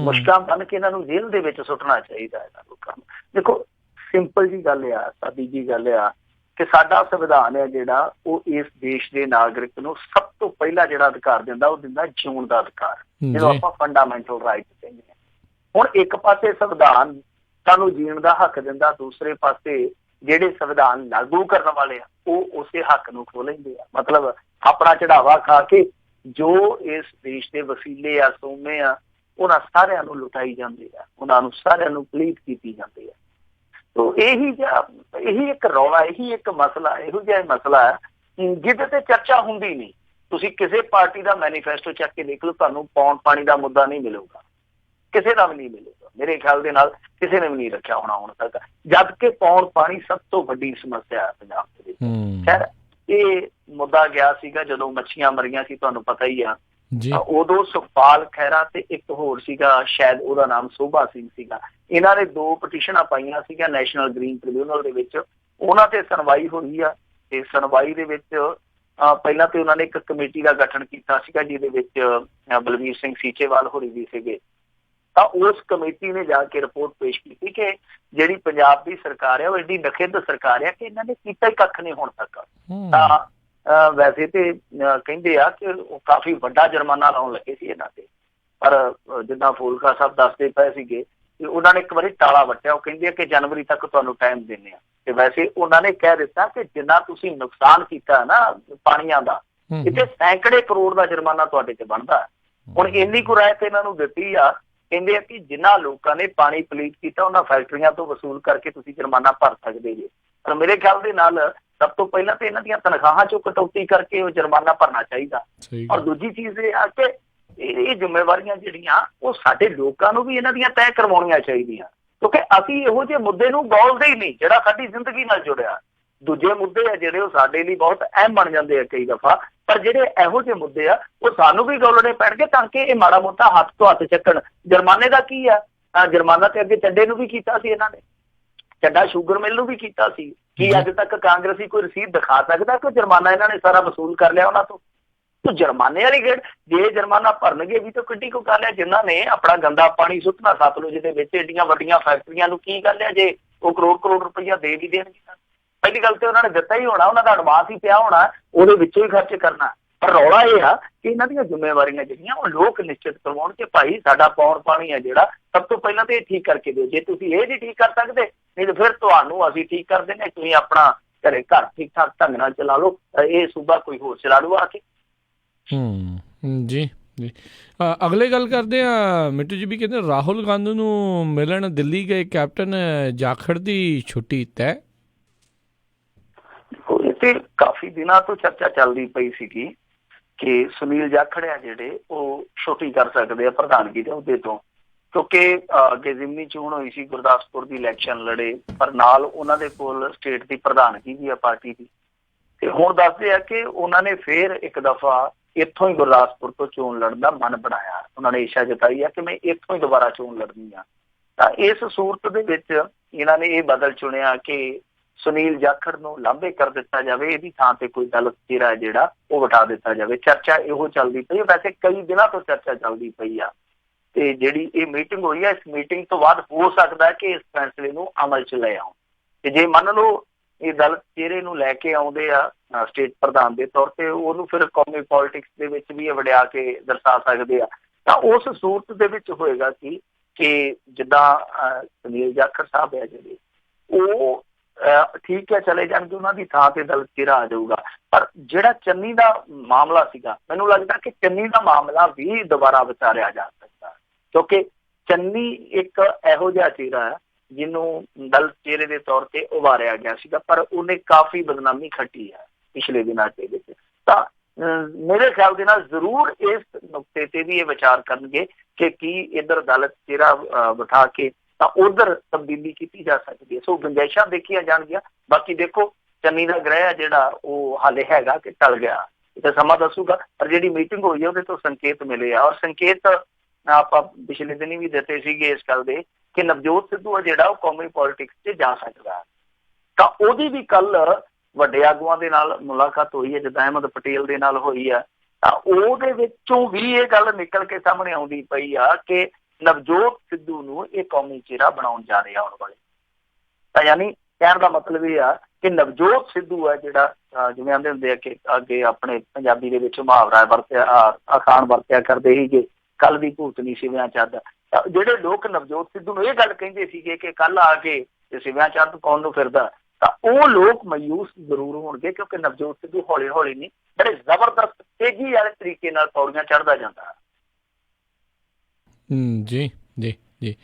ਮੁਸ਼ਕਾਂ ਬਣ ਕੇ ਇਹਨਾਂ ਨੂੰ ਜੇਲ੍ਹ ਦੇ ਵਿੱਚ ਸੁੱਟਣਾ ਚਾਹੀਦਾ ਇਹਨਾਂ ਲੋਕਾਂ ਨੂੰ। ਦੇਖੋ ਸਿੰਪਲ ਜੀ ਗੱਲ ਆ, ਸਾਦੀ ਜੀ ਗੱਲ ਆ ਕਿ ਸਾਡਾ ਸੰਵਿਧਾਨ ਹੈ ਜਿਹੜਾ ਉਹ ਇਸ ਦੇਸ਼ ਦੇ ਨਾਗਰਿਕ ਨੂੰ ਸਭ ਤੋਂ ਪਹਿਲਾਂ ਜਿਹੜਾ ਅਧਿਕਾਰ ਦਿੰਦਾ, ਉਹ ਦਿੰਦਾ ਜਿਉਣ ਦਾ ਅਧਿਕਾਰ, ਜਿਹਨੂੰ ਆਪਾਂ ਫੰਡਾਮੈਂਟਲ ਰਾਈਟ ਕਹਿੰਦੇ ਹਾਂ। ਹੁਣ ਇੱਕ ਪਾਸੇ ਸੰਵਿਧਾਨ ਸਾਨੂੰ ਜੀਣ ਦਾ ਹੱਕ ਦਿੰਦਾ, ਦੂਸਰੇ ਪਾਸੇ ਜਿਹੜੇ ਸੰਵਿਧਾਨ ਲਾਗੂ ਕਰਨ ਵਾਲੇ ਆ ਉਹ ਉਸੇ ਹੱਕ ਨੂੰ ਖੋਹ ਲੈਂਦੇ ਆ। ਮਤਲਬ ਆਪਣਾ ਚੜਾਵਾ ਖਾ ਕੇ ਜੋ ਇਸ ਦੇਸ਼ ਦੇ ਵਸੀਲੇ ਆ, ਸੋਮੇ ਆ, ਉਹਨਾਂ ਸਾਰਿਆਂ ਨੂੰ ਲੁਟਾਈ ਜਾਂਦੇ ਆ, ਉਹਨਾਂ ਨੂੰ ਸਾਰਿਆਂ ਨੂੰ ਪਲੀਟ ਕੀਤੀ ਜਾਂਦੀ ਆ। ਤੋ ਇਹੀ ਇੱਕ ਰੌਲਾ, ਇਹੀ ਇੱਕ ਮਸਲਾ, ਇਹੋ ਜਿਹਾ ਮਸਲਾ ਹੈ ਜਿਹਦੇ ਤੇ ਚਰਚਾ ਹੁੰਦੀ ਨਹੀਂ। ਤੁਸੀਂ ਕਿਸੇ ਪਾਰਟੀ ਦਾ ਮੈਨੀਫੈਸਟੋ ਚੱਕ ਕੇ ਦੇਖ ਲਓ, ਤੁਹਾਨੂੰ ਪੌਣ ਪਾਣੀ ਦਾ ਮੁੱਦਾ ਨਹੀਂ ਮਿਲੂਗਾ, ਕਿਸੇ ਦਾ ਵੀ ਨਹੀਂ ਮਿਲੂਗਾ। ਮੇਰੇ ਖਿਆਲ ਦੇ ਨਾਲ ਕਿਸੇ ਨੇ ਵੀ ਨਹੀਂ ਰੱਖਿਆ ਹੋਣਾ ਹੁਣ ਤੱਕ, ਜਦ ਕਿ ਪੌਣ ਪਾਣੀ ਸਭ ਤੋਂ ਵੱਡੀ ਸਮੱਸਿਆ ਹੈ ਪੰਜਾਬ ਦੇ ਵਿੱਚ। ਖੈਰ ਇਹ ਮੁੱਦਾ ਗਿਆ ਸੀਗਾ ਜਦੋਂ ਮੱਛੀਆਂ ਮਰੀਆਂ ਸੀ, ਤੁਹਾਨੂੰ ਪਤਾ ਹੀ ਆ। ਉਦੋਂ ਸੁਖਪਾਲ ਖਹਿਰਾ ਤੇ ਇੱਕ ਹੋਰ ਸੀਗਾ, ਸ਼ਾਇਦ ਉਹਦਾ ਨਾਮ ਸੋਭਾ ਸਿੰਘ ਸੀਗਾ। ਇਹਨਾਂ ਨੇ 2 ਪਟੀਸ਼ਨਾਂ ਪਾਈਆਂ ਸੀਗੀਆਂ ਨੈਸ਼ਨਲ ਗ੍ਰੀਨ ਟ੍ਰਿਬਿਊਨਲ ਦੇ ਵਿੱਚ। ਉਹਨਾਂ ਤੇ ਸੁਣਵਾਈ ਹੋਈ ਆ, ਤੇ ਸੁਣਵਾਈ ਦੇ ਵਿੱਚ ਪਹਿਲਾਂ ਤੇ ਉਹਨਾਂ ਨੇ ਇੱਕ ਕਮੇਟੀ ਦਾ ਗਠਨ ਕੀਤਾ ਸੀਗਾ ਜਿਹਦੇ ਵਿੱਚ ਬਲਵੀਰ ਸਿੰਘ ਸੀਚੇਵਾਲ ਹੋਰੀ ਵੀ ਸੀਗੇ। ਤਾਂ ਉਸ ਕਮੇਟੀ ਨੇ ਜਾ ਕੇ ਰਿਪੋਰਟ ਪੇਸ਼ ਕੀਤੀ ਕਿ ਜਿਹੜੀ ਪੰਜਾਬ ਦੀ ਸਰਕਾਰ ਹੈ ਉਹ ਐਡੀ ਨਖਿੱਧ ਸਰਕਾਰ ਹੈ ਕਿ ਇਹਨਾਂ ਨੇ ਕੀਤਾ ਹੀ ਕੱਖ ਨਹੀਂ ਹੁਣ ਤੱਕ। ਤਾਂ ਵੈਸੇ ਤੇ ਕਹਿੰਦੇ ਆ ਕਿ ਉਹ ਕਾਫੀ ਵੱਡਾ ਜੁਰਮਾਨਾ ਲਾਉਣ ਲੱਗੇ ਸੀ ਇਹਨਾਂ ਤੇ, ਪਰ ਜਿੱਦਾਂ ਫੂਲਕਾ ਸਾਹਿਬ ਦੱਸਦੇ ਪਏ ਸੀਗੇ ਕਿ ਉਹਨਾਂ ਨੇ ਇੱਕ ਵਾਰੀ ਟਾਲਾ ਵੱਟਿਆ। ਉਹ ਕਹਿੰਦੇ ਆ ਕਿ ਜਨਵਰੀ ਤੱਕ ਤੁਹਾਨੂੰ ਟਾਈਮ ਦਿੰਦੇ ਆ। ਤੇ ਵੈਸੇ ਉਹਨਾਂ ਨੇ ਕਹਿ ਦਿੱਤਾ ਕਿ ਜਿੰਨਾ ਤੁਸੀਂ ਨੁਕਸਾਨ ਕੀਤਾ ਨਾ ਪਾਣੀਆਂ ਦਾ, ਇੱਥੇ ਸੈਂਕੜੇ ਕਰੋੜ ਦਾ ਜੁਰਮਾਨਾ ਤੁਹਾਡੇ ਤੇ ਬਣਦਾ। ਹੁਣ ਇੰਨੀ ਕੁ ਰਾਇਤ ਇਹਨਾਂ ਨੂੰ ਦਿੱਤੀ ਆ, ਕਹਿੰਦੇ ਆ ਕਿ ਜਿਨ੍ਹਾਂ ਲੋਕਾਂ ਨੇ ਪਾਣੀ ਪਲੀਟ ਕੀਤਾ ਉਹਨਾਂ ਫੈਕਟਰੀਆਂ ਤੋਂ ਵਸੂਲ ਕਰਕੇ ਤੁਸੀਂ ਜੁਰਮਾਨਾ ਭਰ ਸਕਦੇ ਜੇ। ਪਰ ਮੇਰੇ ਖਿਆਲ ਦੇ ਨਾਲ ਸਭ ਤੋਂ ਪਹਿਲਾਂ ਤੇ ਇਹਨਾਂ ਦੀਆਂ ਤਨਖਾਹਾਂ ਚੋਂ ਕਟੌਤੀ ਕਰਕੇ ਉਹ ਜੁਰਮਾਨਾ ਭਰਨਾ ਚਾਹੀਦਾ। ਔਰ ਦੂਜੀ ਚੀਜ਼ ਇਹ ਆ ਕਿ ਇਹ ਜ਼ਿੰਮੇਵਾਰੀਆਂ ਜਿਹੜੀਆਂ ਉਹ ਸਾਡੇ ਲੋਕਾਂ ਨੂੰ ਵੀ ਇਹਨਾਂ ਦੀਆਂ ਤੈਅ ਕਰਵਾਉਣੀਆਂ ਚਾਹੀਦੀਆਂ, ਕਿਉਂਕਿ ਅਸੀਂ ਇਹੋ ਜਿਹੇ ਮੁੱਦੇ ਨੂੰ ਗੌਲਦੇ ਹੀ ਨਹੀਂ ਜਿਹੜਾ ਸਾਡੀ ਜ਼ਿੰਦਗੀ ਨਾਲ ਜੁੜਿਆ। ਦੂਜੇ ਮੁੱਦੇ ਆ ਜਿਹੜੇ ਉਹ ਸਾਡੇ ਲਈ ਬਹੁਤ ਅਹਿਮ ਬਣ ਜਾਂਦੇ ਆ ਕਈ ਦਫਾ, ਪਰ ਜਿਹੜੇ ਇਹੋ ਜਿਹੇ ਮੁੱਦੇ ਆ ਉਹ ਸਾਨੂੰ ਵੀ ਗੌਲਣੇ ਪੈਣਗੇ ਤਾਂ ਕਿ ਇਹ ਮਾੜਾ ਮੋਟਾ ਹੱਥ ਤੋਂ ਹੱਥ ਚੱਕਣ। ਜੁਰਮਾਨੇ ਦਾ ਕੀ ਆ? ਜੁਰਮਾਨਾ ਤੇ ਅੱਗੇ ਚੱਡੇ ਨੂੰ ਵੀ ਕੀਤਾ ਸੀ ਇਹਨਾਂ ਨੇ, ਚੱਡਾ ਸ਼ੂਗਰ ਮਿਲ ਨੂੰ ਵੀ ਕੀਤਾ ਸੀ। ਕੀ ਅੱਜ ਤੱਕ ਕਾਂਗਰਸੀ ਕੋਈ ਰਸੀਦ ਦਿਖਾ ਸਕਦਾ ਕਿ ਜੁਰਮਾਨਾ ਇਹਨਾਂ ਨੇ ਸਾਰਾ ਵਸੂਲ ਕਰ ਲਿਆ ਉਹਨਾਂ ਤੋਂ? ਤੋ ਜੁਰਮਾਨੇ ਵਾਲੀ ਖੇਡ, ਜੇ ਜੁਰਮਾਨਾ ਭਰਨਗੇ ਵੀ ਤਾਂ ਕਿੱਡੀ ਕੋ ਗੱਲ ਹੈ। ਜਿਨ੍ਹਾਂ ਨੇ ਆਪਣਾ ਗੰਦਾ ਪਾਣੀ ਸੁੱਟਣਾ ਸਤਲੁਜ ਦੇ ਵਿੱਚ, ਏਡੀਆਂ ਵੱਡੀਆਂ ਫੈਕਟਰੀਆਂ ਨੂੰ ਕੀ ਗੱਲ ਹੈ ਜੇ ਉਹ ਕਰੋੜ ਰੁਪਈਆ ਦੇ ਵੀ ਦੇਣਗੇ? ਪਹਿਲੀ ਗੱਲ ਤੇ ਉਹਨਾਂ ਨੇ ਦਿੱਤਾ ਹੀ ਹੋਣਾ, ਉਹਨਾਂ ਦਾ ਐਡਵਾਂਸ ਹੀ ਪਿਆ ਹੋਣਾ, ਉਹਦੇ ਵਿੱਚੋਂ ਹੀ ਖਰਚ ਕਰਨਾ। ਪਰ ਰੌਲਾ ਇਹ ਆ ਕਿ ਇਹਨਾਂ ਦੀਆਂ ਜ਼ਿੰਮੇਵਾਰੀਆਂ ਜਿਹੜੀਆਂ ਉਹ ਲੋਕ ਨਿਸ਼ਚਿਤ ਕਰਵਾਉਣ ਕਿ ਭਾਈ ਸਾਡਾ ਪੌਣ ਪਾਣੀ ਹੈ ਜਿਹੜਾ ਸਭ ਤੋਂ ਪਹਿਲਾਂ ਤੇ ਇਹ ਠੀਕ ਕਰਕੇ ਦਿਓ। ਜੇ ਤੁਸੀਂ ਇਹ ਨਹੀਂ ਠੀਕ ਕਰ ਸਕਦੇ, ਨਹੀਂ ਤਾਂ ਫਿਰ ਤੁਹਾਨੂੰ ਅਸੀਂ ਠੀਕ ਕਰ ਦਿੰਦੇ, ਤੁਸੀਂ ਆਪਣਾ ਘਰ ਠੀਕ ਠਾਕ ਢੰਗ ਨਾਲ ਚਲਾ ਲਓ, ਇਹ ਸੂਬਾ ਕੋਈ ਹੋਰ ਚਲਾ ਲਓ ਆ ਕੇ। ਜੀ ਜੀ। ਅਗਲੇ ਗੱਲ ਕਰਦੇ ਆ ਮਿੱਟੂ ਜੀ। ਵੀ ਕਹਿੰਦੇ ਰਾਹੁਲ ਗਾਂਧੀ ਨੂੰ ਮਿਲਣ ਦਿੱਲੀ ਗਏ ਕੈਪਟਨ ਜਾਖੜ ਦੀ ਛੁੱਟੀ ਤੈਅ। ਤੇ ਕਾਫੀ ਦਿਨਾਂ ਤੋਂ ਚਰਚਾ ਚੱਲਦੀ ਪਈ ਸੀਗੀ ਕਿ ਸੁਨੀਲ ਜਾਖੜ ਆ ਜਿਹੜੇ ਉਹ ਛੁੱਟੀ ਕਰ ਸਕਦੇ ਆ ਪ੍ਰਧਾਨਗੀ ਦੇ ਅਹੁਦੇ ਤੋਂ, ਕਿਉਂਕਿ ਅੱਗੇ ਜ਼ਿਮਨੀ ਚੋਣ ਹੋਈ ਸੀ, ਗੁਰਦਾਸਪੁਰ ਦੀ ਇਲੈਕਸ਼ਨ ਲੜੇ, ਪਰ ਨਾਲ ਉਹਨਾਂ ਦੇ ਕੋਲ ਸਟੇਟ ਦੀ ਪ੍ਰਧਾਨਗੀ ਵੀ ਆ ਪਾਰਟੀ ਦੀ। ਤੇ ਹੁਣ ਦੱਸਦੇ ਆ ਕਿ ਉਹਨਾਂ ਨੇ ਫੇਰ ਇੱਕ ਦਫਾ ਇੱਥੋਂ ਹੀ ਗੁਰਦਾਸਪੁਰ ਤੋਂ ਚੋਣ ਲੜਨ ਦਾ ਮਨ ਬਣਾਇਆ। ਉਹਨਾਂ ਨੇ ਇੱਛਾ ਜਤਾਈ ਆ ਕਿ ਮੈਂ ਇੱਥੋਂ ਹੀ ਦੁਬਾਰਾ ਚੋਣ ਲੜਨੀ ਆ। ਤਾਂ ਇਸ ਸੂਰਤ ਦੇ ਵਿੱਚ ਇਹਨਾਂ ਨੇ ਇਹ ਬਦਲ ਚੁਣਿਆ ਕਿ ਸੁਨੀਲ ਜਾਖੜ ਨੂੰ ਲਾਂਭੇ ਕਰ ਦਿੱਤਾ ਜਾਵੇ, ਇਹਦੀ ਥਾਂ ਤੇ ਕੋਈ ਦਲਿਤ ਚਿਹਰਾ ਜਿਹੜਾ ਉਹ ਬਿਠਾ ਦਿੱਤਾ ਜਾਵੇ। ਚਰਚਾ ਇਹੋ ਚੱਲਦੀ ਪਈ, ਵੈਸੇ ਕਈ ਦਿਨਾਂ ਤੋਂ ਚਰਚਾ ਚੱਲਦੀ ਪਈ ਆ। ਤੇ ਜਿਹੜੀ ਇਹ ਮੀਟਿੰਗ ਹੋਈ ਆ, ਇਸ ਮੀਟਿੰਗ ਤੋਂ ਬਾਅਦ ਹੋ ਸਕਦਾ ਹੈ ਕਿ ਇਸ ਫੈਸਲੇ ਨੂੰ ਅਮਲ 'ਚ ਲੈ ਆਉਣ। ਤੇ ਜੇ ਮੰਨ ਲਓ ਇਹ ਦਲਿਤ ਚਿਹਰੇ ਨੂੰ ਲੈ ਕੇ ਆਉਂਦੇ ਆ ਸਟੇਟ ਪ੍ਰਧਾਨ ਦੇ ਤੌਰ ਤੇ, ਉਹਨੂੰ ਫਿਰ ਕੌਮੀ ਪੋਲਿਟਿਕਸ ਦੇ ਵਿੱਚ ਵੀ ਵੜਿਆ ਕੇ ਦਰਸਾ ਸਕਦੇ ਆ, ਤਾਂ ਉਸ ਸੂਰਤ ਦੇ ਵਿੱਚ ਹੋਏਗਾ ਕਿ ਜਿੱਦਾਂ ਸੁਨੀਲ ਜਾਖੜ ਸਾਹਿਬ ਹੈ ਜਿਹੜੇ, ਉਹ ਠੀਕ ਹੈ ਚਲੇ ਜਾਣਗੇ, ਉਹਨਾਂ ਦੀ ਥਾਂ ਤੇ ਦਲਿਤ ਚਿਹਰਾ ਆ ਜਾਊਗਾ। ਪਰ ਜਿਹੜਾ ਚੰਨੀ ਦਾ ਮਾਮਲਾ ਸੀਗਾ, ਮੈਨੂੰ ਲੱਗਦਾ ਕਿ ਚੰਨੀ ਦਾ ਮਾਮਲਾ ਵੀ ਦੁਬਾਰਾ ਵਿਚਾਰਿਆ ਜਾ ਸਕਦਾ, ਕਿਉਂਕਿ ਚੰਨੀ ਇੱਕ ਇਹੋ ਜਿਹਾ ਚਿਹਰਾ ਹੈ ਜਿਹਨੂੰ ਦਲਿਤ ਚਿਹਰੇ ਦੇ ਤੌਰ ਤੇ ਉਭਾਰਿਆ ਗਿਆ ਸੀਗਾ, ਪਰ ਉਹਨੇ ਕਾਫੀ ਬਦਨਾਮੀ ਖੱਟੀ ਹੈ ਪਿਛਲੇ ਦਿਨਾਂ ਦੇ ਵਿੱਚ। ਤਾਂ ਮੇਰੇ ਖਿਆਲ ਦੇ ਨਾਲ ਜ਼ਰੂਰ ਇਸ ਨੁਕਤੇ ਤੇ ਵੀ ਇਹ ਵਿਚਾਰ ਕਰਨਗੇ ਕਿ ਕੀ ਇੱਧਰ ਦਲਿਤ ਚਿਹਰਾ ਬਿਠਾ ਕੇ ਤਾਂ ਉਧਰ ਤਬਦੀਲੀ ਕੀਤੀ ਜਾ ਸਕਦੀ ਹੈ। ਸੋ ਗੁੰਜਾਇਸ਼ਾਂ ਦੇਖੀਆਂ ਜਾਣਗੀਆਂ। ਬਾਕੀ ਦੇਖੋ ਚੰਨੀ ਦਾ ਗ੍ਰਹਿ ਜਿਹੜਾ ਉਹ ਹਾਲੇ ਹੈਗਾ ਕਿ ਟਲ ਗਿਆ, ਇਹ ਤਾਂ ਸਮਾਂ ਦੱਸੂਗਾ। ਪਰ ਜਿਹੜੀ ਮੀਟਿੰਗ ਹੋਈ ਹੈ ਉਹਦੇ ਤੋਂ ਸੰਕੇਤ ਮਿਲੇ ਆ, ਔਰ ਸੰਕੇਤ ਆਪਾਂ ਪਿਛਲੇ ਦਿਨ ਵੀ ਦਿੱਤੇ ਸੀਗੇ ਇਸ ਗੱਲ ਦੇ ਕਿ ਨਵਜੋਤ ਸਿੱਧੂ ਆ ਜਿਹੜਾ ਉਹ ਕੌਮੀ ਪੋਲਿਟਿਕਸ 'ਚ ਜਾ ਸਕਦਾ। ਤਾਂ ਉਹਦੀ ਵੀ ਕੱਲ ਵੱਡੇ ਆਗੂਆਂ ਦੇ ਨਾਲ ਮੁਲਾਕਾਤ ਹੋਈ ਹੈ, ਜਿੱਦਾਂ ਅਹਿਮਦ ਪਟੇਲ ਦੇ ਨਾਲ ਹੋਈ ਆ, ਤਾਂ ਉਹਦੇ ਵਿੱਚੋਂ ਵੀ ਇਹ ਗੱਲ ਨਿਕਲ ਕੇ ਸਾਹਮਣੇ ਆਉਂਦੀ ਪਈ ਆ ਕਿ ਨਵਜੋਤ ਸਿੱਧੂ ਨੂੰ ਇਹ ਕੌਮੀ ਚਿਹਰਾ ਬਣਾਉਣ ਜਾ ਰਹੇ ਆਉਣ ਵਾਲੇ। ਤਾਂ ਯਾਨੀ ਕਹਿਣ ਦਾ ਮਤਲਬ ਇਹ ਆ ਕਿ ਨਵਜੋਤ ਸਿੱਧੂ ਹੈ ਜਿਹੜਾ, ਜਿਵੇਂ ਆਂਦੇ ਹੁੰਦੇ ਆ ਕਿ ਅੱਗੇ ਆਪਣੇ ਪੰਜਾਬੀ ਦੇ ਵਿੱਚ ਮੁਹਾਵਰਾ ਵਰਤਿਆ, ਅਖਾਣ ਵਰਤਿਆ ਕਰਦੇ ਸੀਗੇ, ਕੱਲ ਦੀ ਭੂਤਨੀ ਸਿਵਿਆਂ ਚੱਦ। ਜਿਹੜੇ ਲੋਕ ਨਵਜੋਤ ਸਿੱਧੂ ਨੂੰ ਇਹ ਗੱਲ ਕਹਿੰਦੇ ਸੀਗੇ ਕਿ ਕੱਲ ਆ ਕੇ ਸਿਵਿਆਂ ਚੱਦ ਪਾਉਣ ਨੂੰ ਫਿਰਦਾ, ਤਾਂ ਉਹ ਲੋਕ ਮਾਯੂਸ ਜ਼ਰੂਰ ਹੋਣਗੇ, ਕਿਉਂਕਿ ਨਵਜੋਤ ਸਿੱਧੂ ਹੌਲੀ ਹੌਲੀ ਨਹੀਂ, ਬੜੇ ਜ਼ਬਰਦਸਤ ਤੇਜ਼ੀ ਵਾਲੇ ਤਰੀਕੇ ਨਾਲ ਪੌੜੀਆਂ ਚੜ੍ਹਦਾ ਜਾਂਦਾ। ਜੀ ਜੀ ਜੀ